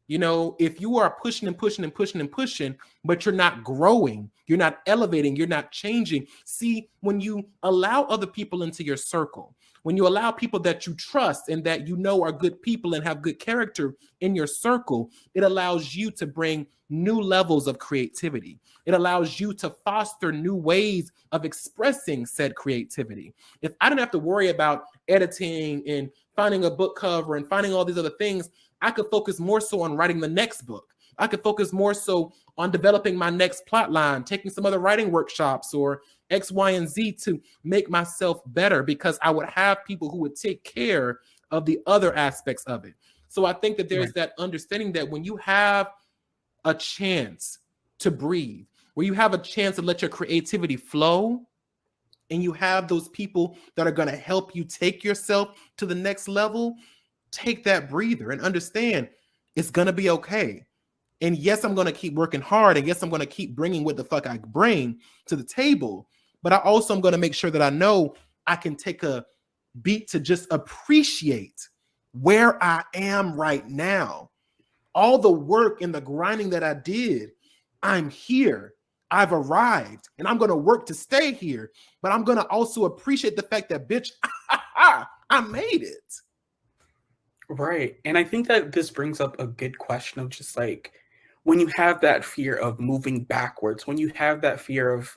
If you are pushing and pushing and pushing and pushing, but you're not growing, you're not elevating, you're not changing. See, when you allow other people into your circle, when you allow people that you trust and that are good people and have good character in your circle, it allows you to bring new levels of creativity. It allows you to foster new ways of expressing said creativity. If I didn't have to worry about editing and finding a book cover and finding all these other things, I could focus more so on writing the next book. I could focus more so on developing my next plot line, taking some other writing workshops or X, Y, and Z to make myself better because I would have people who would take care of the other aspects of it. So I think that there's that understanding that when you have a chance to breathe, where you have a chance to let your creativity flow, and you have those people that are going to help you take yourself to the next level, take that breather and understand it's going to be okay. And yes, I'm going to keep working hard. And yes, I'm going to keep bringing what the fuck I bring to the table. But I also am going to make sure that I know I can take a beat to just appreciate where I am right now. All the work and the grinding that I did, I'm here. I've arrived and I'm going to work to stay here. But I'm going to also appreciate the fact that, bitch, I made it. Right. And I think that this brings up a good question of just like when you have that fear of moving backwards, when you have that fear of,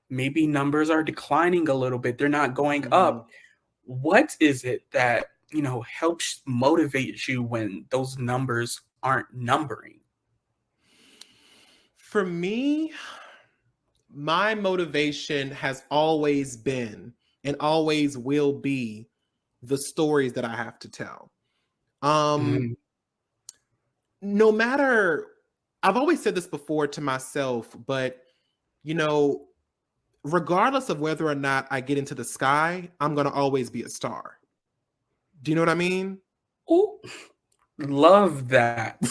maybe numbers are declining a little bit, they're not going up. What is it that, helps motivate you when those numbers aren't numbering? For me, my motivation has always been and always will be the stories that I have to tell. No matter, I've always said this before to myself, but regardless of whether or not I get into the sky, I'm going to always be a star. Do you know what I mean? Oh, love that.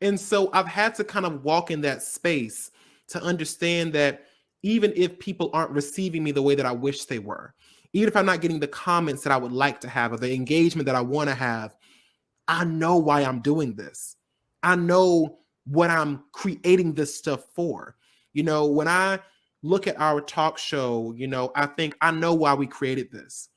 And so I've had to kind of walk in that space to understand that even if people aren't receiving me the way that I wish they were, even if I'm not getting the comments that I would like to have or the engagement that I want to have, I know why I'm doing this. I know what I'm creating this stuff for. When I look at our talk show, I think I know why we created this.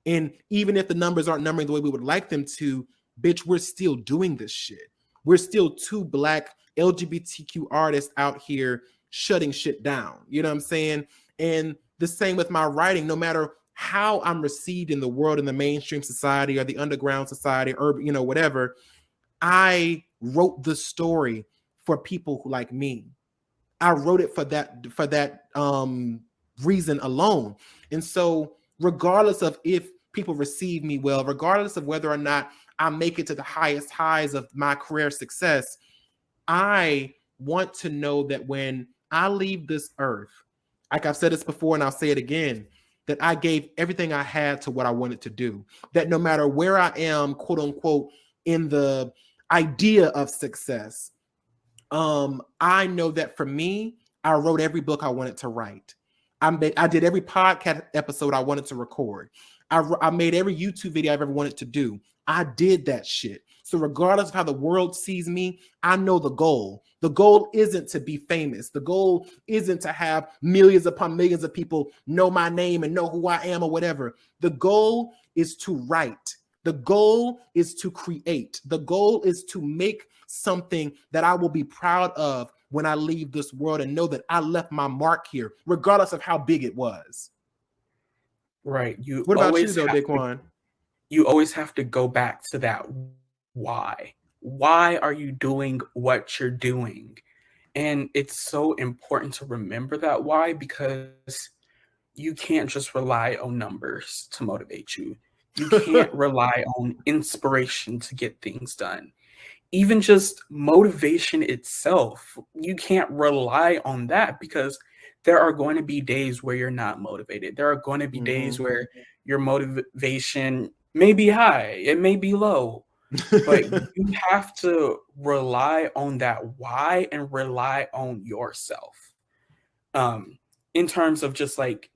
And even if the numbers aren't numbering the way we would like them to, bitch, we're still doing this shit. We're still two Black LGBTQ artists out here shutting shit down. You know what I'm saying? And the same with my writing, no matter how I'm received in the world, in the mainstream society or the underground society, or whatever, I wrote the story for people who like me. I wrote it for that reason alone. And so regardless of if people receive me well, regardless of whether or not I make it to the highest highs of my career success, I want to know that when I leave this earth, like I've said this before and I'll say it again, that I gave everything I had to what I wanted to do. That no matter where I am, quote unquote, in the idea of success, I know that for me, I wrote every book I wanted to write. I did every podcast episode I wanted to record. I made every YouTube video I've ever wanted to do. I did that shit. So regardless of how the world sees me, I know the goal. The goal isn't to be famous. The goal isn't to have millions upon millions of people know my name and know who I am or whatever. The goal is to write. The goal is to create. The goal is to make something that I will be proud of when I leave this world and know that I left my mark here, regardless of how big it was. Right. What about you though, Daquon? You always have to go back to that why. Why are you doing what you're doing? And it's so important to remember that why, because you can't just rely on numbers to motivate you. You can't rely on inspiration to get things done. Even just motivation itself, you can't rely on that because there are going to be days where you're not motivated. There are going to be days where your motivation may be high, it may be low, but you have to rely on that why and rely on yourself. In terms of just like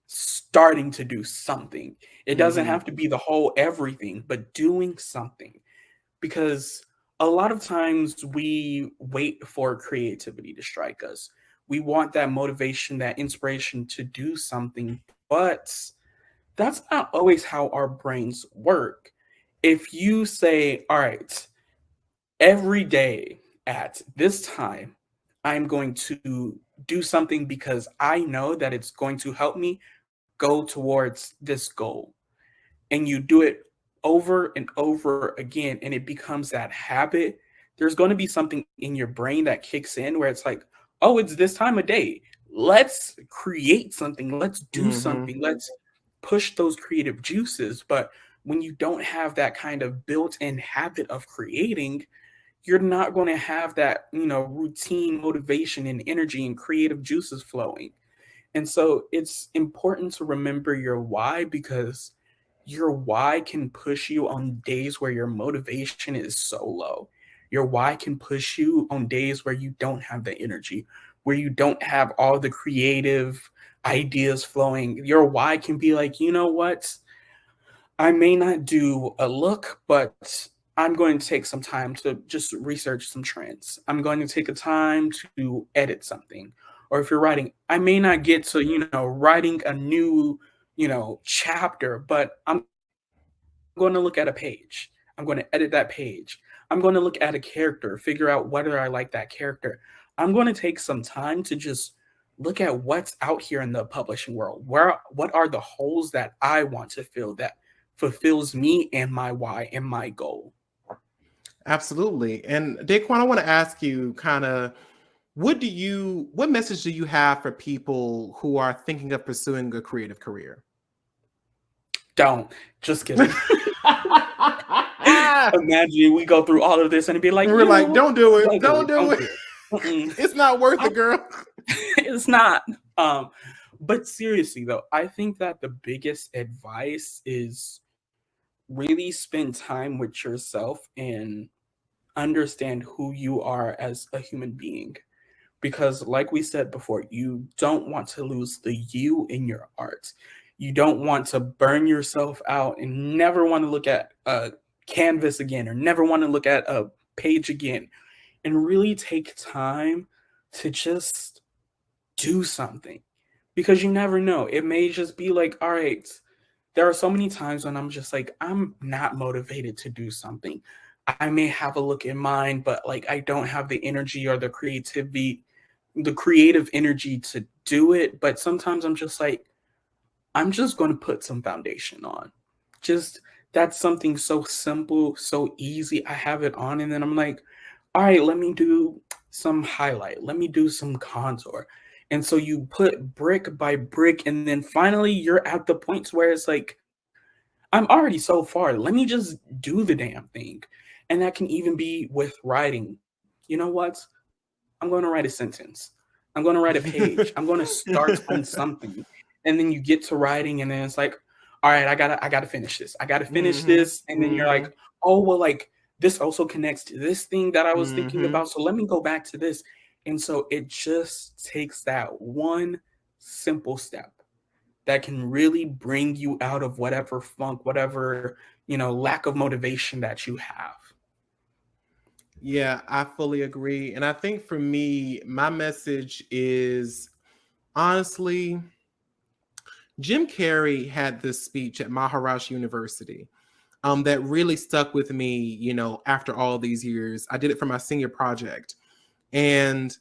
starting to do something. It doesn't have to be the whole everything, but doing something. Because a lot of times we wait for creativity to strike us. We want that motivation, that inspiration to do something, but that's not always how our brains work. If you say, all right, every day at this time, I'm going to do something because I know that it's going to help me go towards this goal, and you do it over and over again, and it becomes that habit, there's going to be something in your brain that kicks in where it's like, oh, it's this time of day. Let's create something. Let's do something. Let's push those creative juices. But when you don't have that kind of built-in habit of creating, you're not going to have that, routine motivation and energy and creative juices flowing. And so it's important to remember your why, because your why can push you on days where your motivation is so low. Your why can push you on days where you don't have the energy, where you don't have all the creative ideas flowing. Your why can be like, you know what? I may not do a look, but I'm going to take some time to just research some trends. I'm going to take a time to edit something. Or if you're writing, I may not get to, writing a new, chapter, but I'm going to look at a page. I'm going to edit that page. I'm going to look at a character, figure out whether I like that character. I'm going to take some time to just look at what's out here in the publishing world. What are the holes that I want to fill that fulfills me and my why and my goal? Absolutely. And Daquan, I want to ask you kind of, what message do you have for people who are thinking of pursuing a creative career? Don't. Just kidding. Imagine we go through all of this and it'd be like, and we're like, don't do it. Don't do it. It's not worth it, girl. It's not. But seriously though, I think that the biggest advice is really spend time with yourself and understand who you are as a human being. Because like we said before, you don't want to lose the you in your art. You don't want to burn yourself out and never want to look at a canvas again, or never want to look at a page again, and really take time to just do something, because you never know. It may just be like, all right, there are so many times when I'm just like, I'm not motivated to do something. I may have a look in mind, but like I don't have the energy or the creative energy to do it. But sometimes I'm just like, I'm just going to put some foundation on. Just that's something so simple, so easy. I have it on, and then I'm like, all right, let me do some highlight. Let me do some contour. And so you put brick by brick, and then finally you're at the points where it's like, I'm already so far. Let me just do the damn thing. And that can even be with writing. You know what? I'm going to write a sentence. I'm going to write a page. I'm going to start on something. And then you get to writing, and then it's like, all right, I gotta finish this. I gotta finish this. And then you're like, oh, well, like this also connects to this thing that I was thinking about. So let me go back to this. And so it just takes that one simple step that can really bring you out of whatever funk, whatever, lack of motivation that you have. Yeah, I fully agree. And I think for me, my message is honestly, Jim Carrey had this speech at Maharaj University that really stuck with me, after all these years. I did it for my senior project. And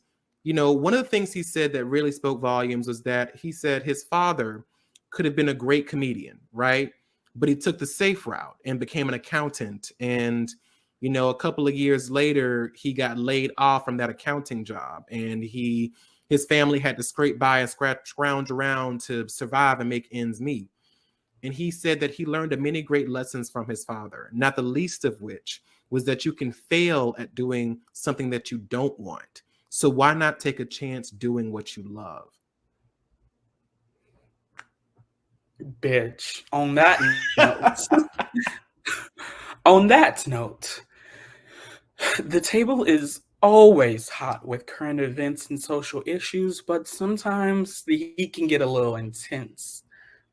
One of the things he said that really spoke volumes was that he said his father could have been a great comedian, right? But he took the safe route and became an accountant. And, a couple of years later, he got laid off from that accounting job. And his family had to scrape by and scrounge around to survive and make ends meet. And he said that he learned many great lessons from his father, not the least of which was that you can fail at doing something that you don't want. So why not take a chance doing what you love? Bitch. On that note, on that note, the table is always hot with current events and social issues, but sometimes the heat can get a little intense.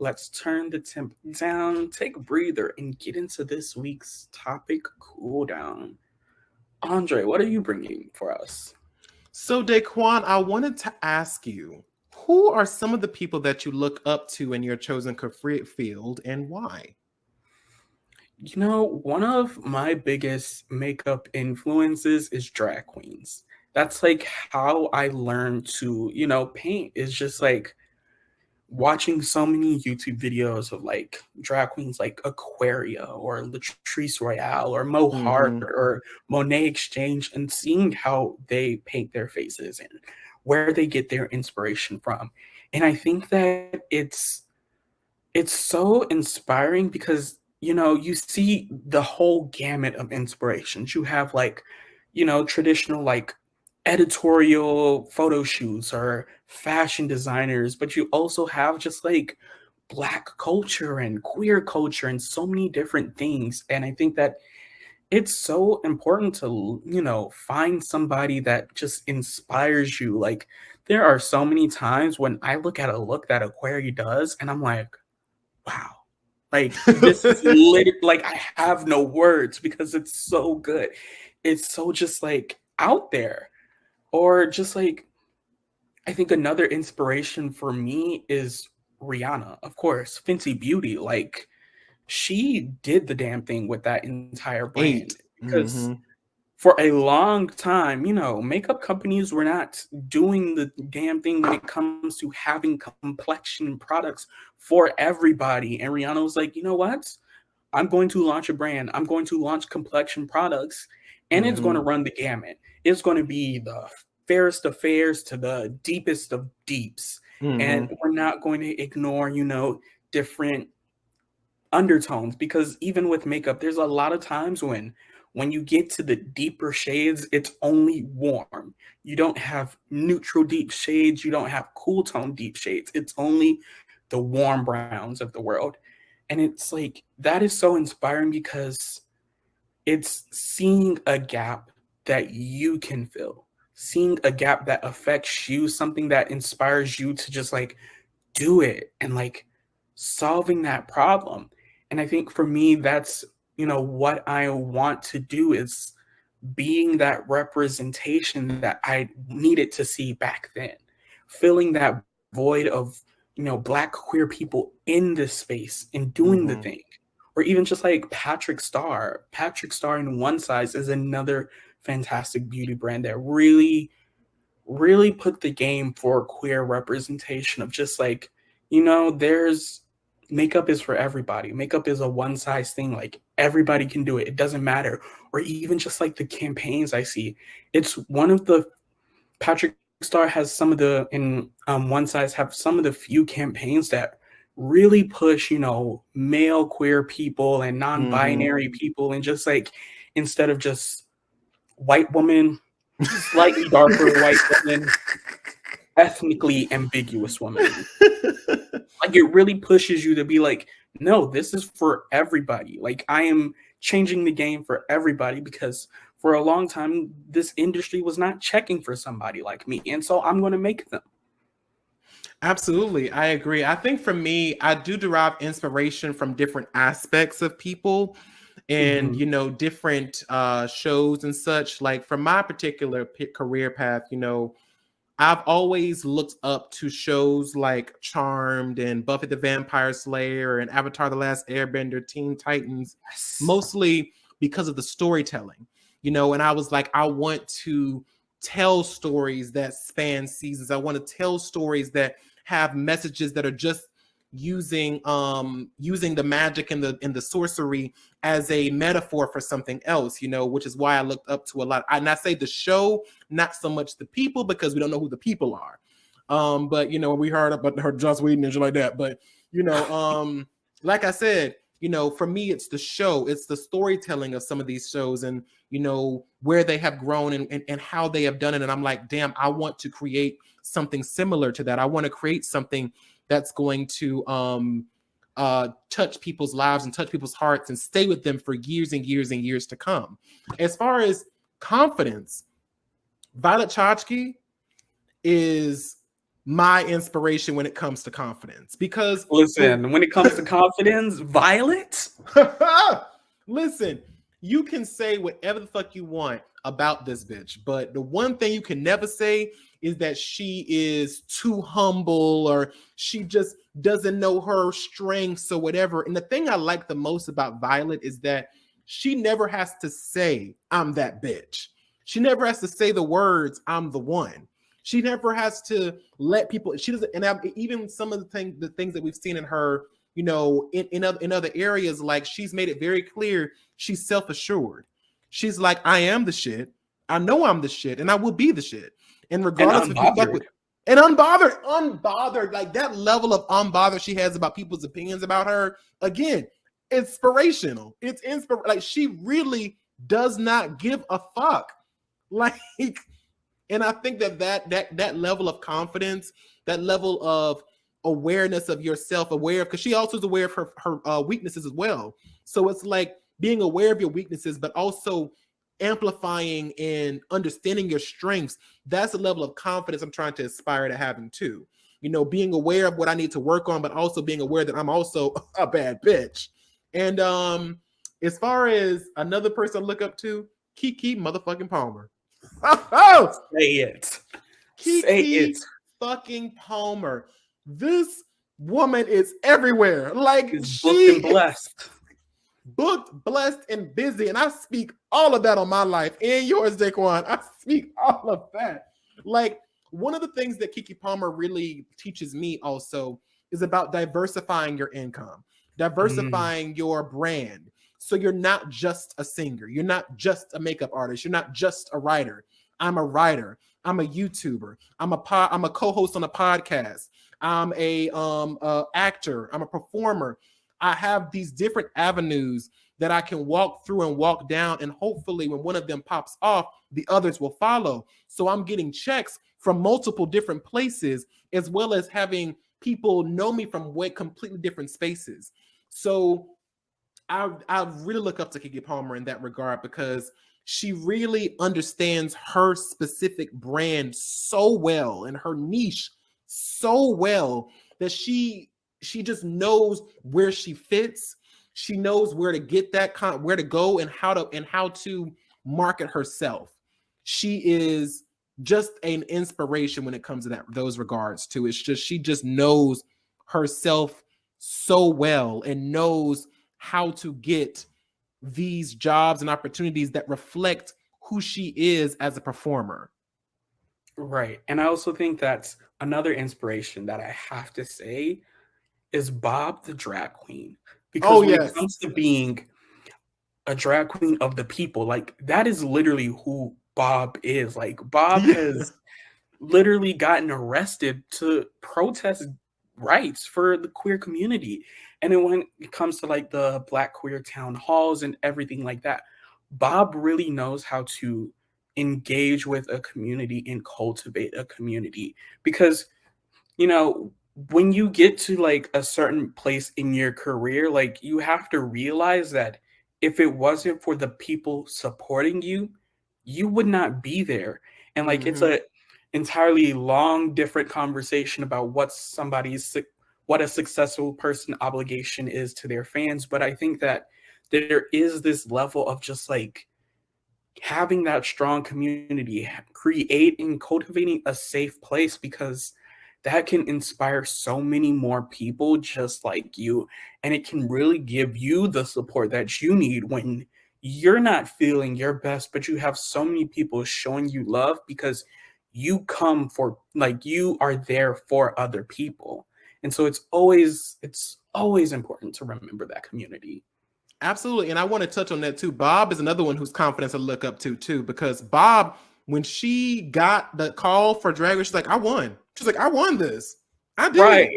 Let's turn the temp down, take a breather, and get into this week's topic cool down. Andre, what are you bringing for us? So, Daquon, I wanted to ask you, who are some of the people that you look up to in your chosen career field and why? One of my biggest makeup influences is drag queens. That's like how I learned to, paint is just like watching so many YouTube videos of like drag queens like Aquaria or Latrice Royale or Mo Hart Mm-hmm. or Monet Exchange and seeing how they paint their faces and where they get their inspiration from. And I think that it's so inspiring because you see the whole gamut of inspirations. You have like traditional like editorial photo shoots or fashion designers, but you also have just like black culture and queer culture and so many different things. And I think that it's so important to find somebody that just inspires you. Like there are so many times when I look at a look that Aquaria does and I'm like, wow, like this is literally like I have no words because it's so good. It's so just like out there. Or just like I think another inspiration for me is Rihanna, of course, Fenty Beauty. Like she did the damn thing with that entire brand Eight. because Mm-hmm. for a long time, makeup companies were not doing the damn thing when it comes to having complexion products for everybody. And Rihanna was like, you know what? I'm going to launch a brand. I'm going to launch complexion products, and it's going Mm-hmm. to run the gamut. It's going to be the fairest of fairs to the deepest of deeps. And Mm-hmm. we're not going to ignore, different undertones because even with makeup there's a lot of times when you get to the deeper shades it's only warm. You don't have neutral deep shades, you don't have cool tone deep shades, it's only the warm browns of the world. And it's like that is so inspiring because it's seeing a gap that you can fill, seeing a gap that affects you, something that inspires you to just like do it and like solving that problem. And I think for me, that's, what I want to do is being that representation that I needed to see back then, filling that void of, Black queer people in this space and doing the Mm-hmm. thing. Or even just like Patrick Starr. Patrick Starr in One Size is another fantastic beauty brand that really put the game for queer representation of just like, there's makeup is for everybody. Makeup is a one size thing. Like everybody can do it. It doesn't matter. Or even just like the campaigns I see. It's one of the Patrick Star has some of the in One Size have some of the few campaigns that really push, male queer people and Mm-hmm. non-binary people and just like instead of just white woman, slightly darker white woman, ethnically ambiguous woman. Like it really pushes you to be like, no, this is for everybody. Like I am changing the game for everybody because for a long time this industry was not checking for somebody like me. And so I'm going to make them. Absolutely. I agree. I think for me, I do derive inspiration from different aspects of people and, Mhm. different shows and such. Like for my particular career path, I've always looked up to shows like Charmed and Buffy the Vampire Slayer and Avatar The Last Airbender, Teen Titans, Yes. mostly because of the storytelling, and I was like, I want to tell stories that span seasons. I want to tell stories that have messages that are just using the magic and the sorcery as a metaphor for something else, which is why I looked up to a lot. And I say the show, not so much the people, because we don't know who the people are. But we heard about her Joss Whedon and shit like that. But like I said, for me, it's the show, it's the storytelling of some of these shows, and where they have grown and how they have done it. And I'm like, damn, I want to create something similar to that. I want to create something that's going to touch people's lives and touch people's hearts and stay with them for years and years and years to come. As far as confidence, Violet Chachki is my inspiration when it comes to confidence, because listen, when it comes to confidence, Violet, listen, you can say whatever the fuck you want about this bitch, but the one thing you can never say is that she is too humble or she just doesn't know her strengths or whatever. And the thing I like the most about Violet is that she never has to say, I'm that bitch. She never has to say the words, I'm the one. She never has to let people, she doesn't, and even some of the things that we've seen in her, in other areas, like she's made it very clear she's self-assured. She's like, I am the shit. I know I'm the shit, and I will be the shit. And regardless and of people, and unbothered, like that level of unbothered she has about people's opinions about her. Again, inspirational. It's like she really does not give a fuck. Like, and I think that level of confidence, that level of awareness of yourself, because she also is aware of her weaknesses as well. So it's like being aware of your weaknesses, but also amplifying and understanding your strengths. That's a level of confidence I'm trying to aspire to having too. Being aware of what I need to work on, but also being aware that I'm also a bad bitch. And as far as another person I look up to, Keke motherfucking Palmer. Say it. Keke fucking Palmer. This woman is everywhere. Like, is booked and blessed. Booked, blessed, and busy. And I speak all of that on my life and yours, Daquon. I speak all of that. Like, one of the things that Keke Palmer really teaches me also is about diversifying your income, diversifying your brand. So you're not just a singer. You're not just a makeup artist. You're not just a writer. I'm a writer. I'm a YouTuber. I'm a co-host on a podcast. I'm a actor. I'm a performer. I have these different avenues that I can walk through and walk down, and hopefully when one of them pops off, the others will follow. So I'm getting checks from multiple different places, as well as having people know me from completely different spaces. So I really look up to Keke Palmer in that regard, because she really understands her specific brand so well and her niche so well that she just knows where she fits. She knows where to get where to go and how to market herself. She is just an inspiration when it comes to those regards too. It's just, she just knows herself so well and knows how to get these jobs and opportunities that reflect who she is as a performer. Right. And I also think that's another inspiration that I have to say is Bob the drag queen. Because when it comes to being a drag queen of the people, like, that is literally who Bob is. Like, Bob has literally gotten arrested to protest rights for the queer community. And then when it comes to like the Black queer town halls and everything like that, Bob really knows how to engage with a community and cultivate a community. Because, when you get to like a certain place in your career, like, you have to realize that if it wasn't for the people supporting you, you would not be there. And like, it's a entirely long, different conversation about what a successful person obligation is to their fans. But I think that there is this level of just like having that strong community, creating, cultivating a safe place, because that can inspire so many more people just like you. And it can really give you the support that you need when you're not feeling your best, but you have so many people showing you love because you come for, like, you are there for other people. And so it's always important to remember that community. Absolutely. And I want to touch on that too. Bob is another one whose confidence I look up to too, because Bob, when she got the call for Drag Race, she's like, I won. She's like, I won this. I did. Right.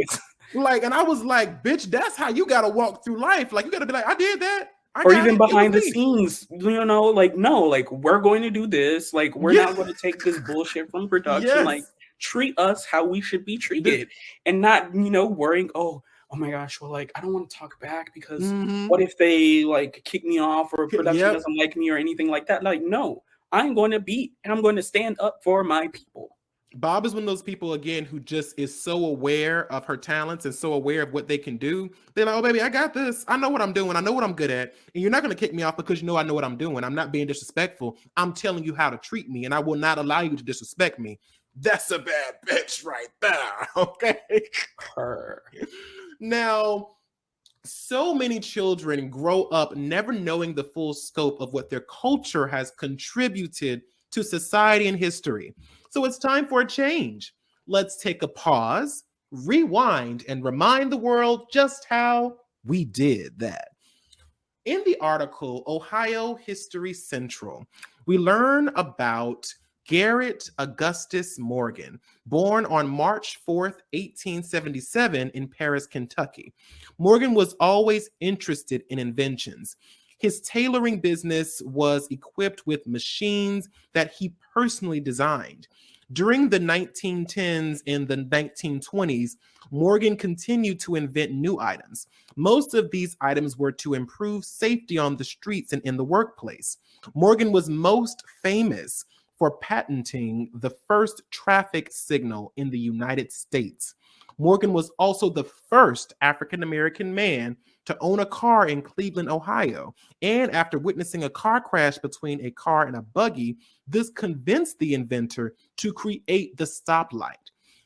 Like, and I was like, bitch, that's how you got to walk through life. Like, you got to be like, I did that. I Or got even it. It was behind the me. scenes, like, no, like, we're going to do this. Like, we're Yeah. not going to take this bullshit from production. Like, Yes. treat us how we should be This, treated, and not, worrying, oh my gosh, well, like, I don't want to talk back because mm-hmm. what if they, like, kick me off, or production Yep. doesn't like me or anything like that? Like, no, I'm going to beat and I'm going to stand up for my people. Bob is one of those people, again, who just is so aware of her talents and so aware of what they can do. They're like, oh, baby, I got this. I know what I'm doing. I know what I'm good at. And you're not going to kick me off because you know I know what I'm doing. I'm not being disrespectful. I'm telling you how to treat me, and I will not allow you to disrespect me. That's a bad bitch right there. Okay. Her. Now, so many children grow up never knowing the full scope of what their culture has contributed to society and history. So it's time for a change. Let's take a pause, rewind, and remind the world just how we did that. In the article, Ohio History Central, we learn about Garrett Augustus Morgan, born on March 4th, 1877, in Paris, Kentucky. Morgan was always interested in inventions. His tailoring business was equipped with machines that he personally designed. During the 1910s and the 1920s, Morgan continued to invent new items. Most of these items were to improve safety on the streets and in the workplace. Morgan was most famous for patenting the first traffic signal in the United States. Morgan was also the first African American man to own a car in Cleveland, Ohio. And after witnessing a car crash between a car and a buggy, this convinced the inventor to create the stoplight.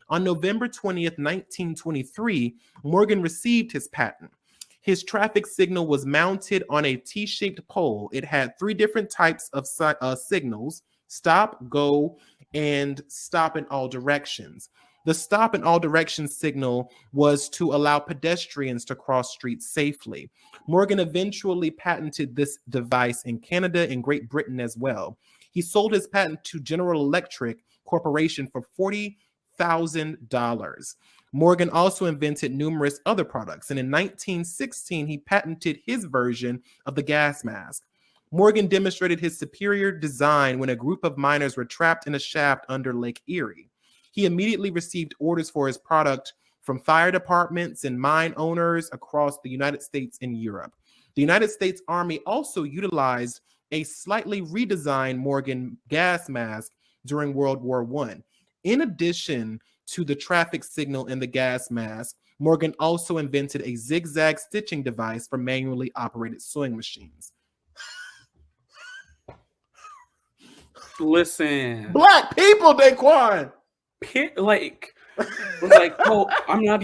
On November 20th, 1923, Morgan received his patent. His traffic signal was mounted on a T-shaped pole. It had three different types of signals: stop, go, and stop in all directions. The stop in all directions signal was to allow pedestrians to cross streets safely. Morgan eventually patented this device in Canada and Great Britain as well. He sold his patent to General Electric Corporation for $40,000. Morgan also invented numerous other products, and in 1916, he patented his version of the gas mask. Morgan demonstrated his superior design when a group of miners were trapped in a shaft under Lake Erie. He immediately received orders for his product from fire departments and mine owners across the United States and Europe. The United States Army also utilized a slightly redesigned Morgan gas mask during World War I. In addition to the traffic signal and the gas mask, Morgan also invented a zigzag stitching device for manually operated sewing machines. Listen, Black people, Daquon. Was like, oh, I'm not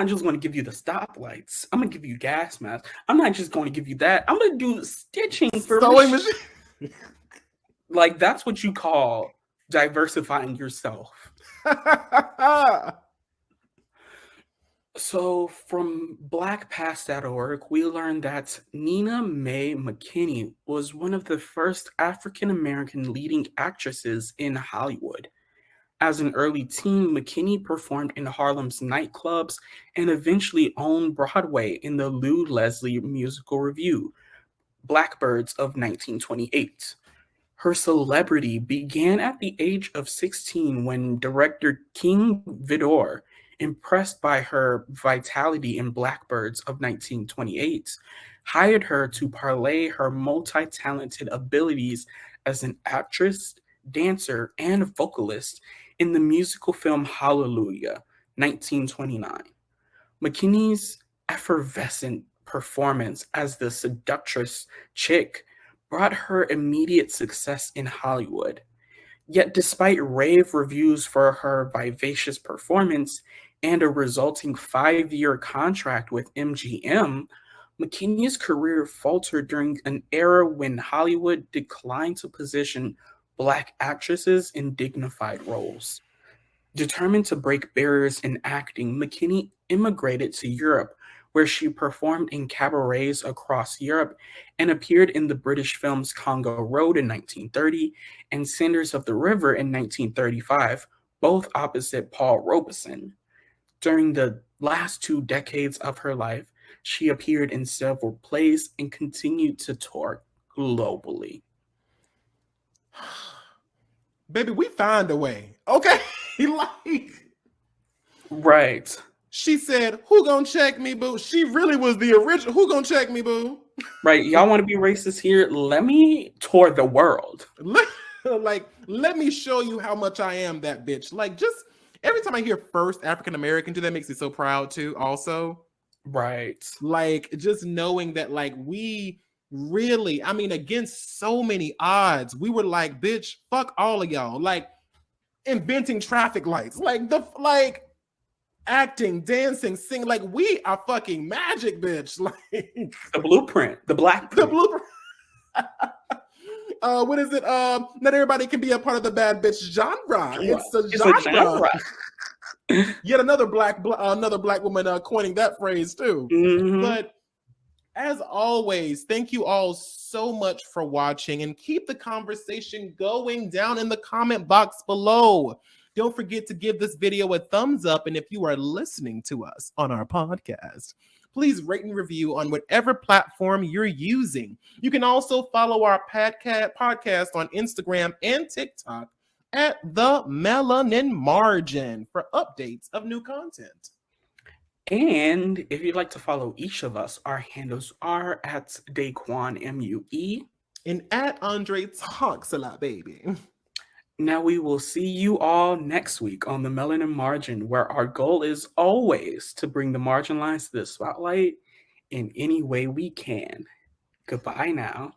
just going to give you the stoplights. I'm going to give you gas masks. I'm not just going to give you that. I'm going to do stitching for sewing machine. Like, that's what you call diversifying yourself. So from blackpast.org, we learned that Nina Mae McKinney was one of the first African-American leading actresses in Hollywood. As an early teen, McKinney performed in Harlem's nightclubs and eventually owned Broadway in the Lou Leslie musical revue, Blackbirds of 1928. Her celebrity began at the age of 16 when director King Vidor, impressed by her vitality in Blackbirds of 1928, hired her to parlay her multi-talented abilities as an actress, dancer, and vocalist in the musical film Hallelujah, 1929. McKinney's effervescent performance as the seductress chick brought her immediate success in Hollywood. Yet despite rave reviews for her vivacious performance and a resulting 5-year contract with MGM, McKinney's career faltered during an era when Hollywood declined to position Black actresses in dignified roles. Determined to break barriers in acting, McKinney immigrated to Europe, where she performed in cabarets across Europe and appeared in the British films Congo Road in 1930 and Sanders of the River in 1935, both opposite Paul Robeson. During the last 2 decades of her life, she appeared in several plays and continued to tour globally. Baby, we find a way. Okay. Like, Right. she said, who gonna check me, boo? She really was the original. Who gonna check me, boo? Right. Y'all want to be racist here? Let me tour the world. Like, let me show you how much I am that bitch. Like, just every time I hear first African American do that makes me so proud too, also. Right. Like, just knowing that, like, we really, I mean, against so many odds, we were like, bitch, fuck all of y'all. Like, inventing traffic lights, like acting, dancing, singing, like we are fucking magic, bitch. Like The blueprint, the black the print. blueprint. What is it? Not everybody can be a part of the bad bitch genre. It's a genre. Yet another black woman coining that phrase too. Mhm. But as always, thank you all so much for watching, and keep the conversation going down in the comment box below. Don't forget to give this video a thumbs up, and if you are listening to us on our podcast, please rate and review on whatever platform you're using. You can also follow our podcast on Instagram and TikTok at the Melanin Margin for updates of new content. And if you'd like to follow each of us, our handles are at Daquon MUE. And at Andre Talks a Lot, baby. Now we will see you all next week on the Melanin Margin, where our goal is always to bring the marginalized to the spotlight in any way we can. Goodbye now.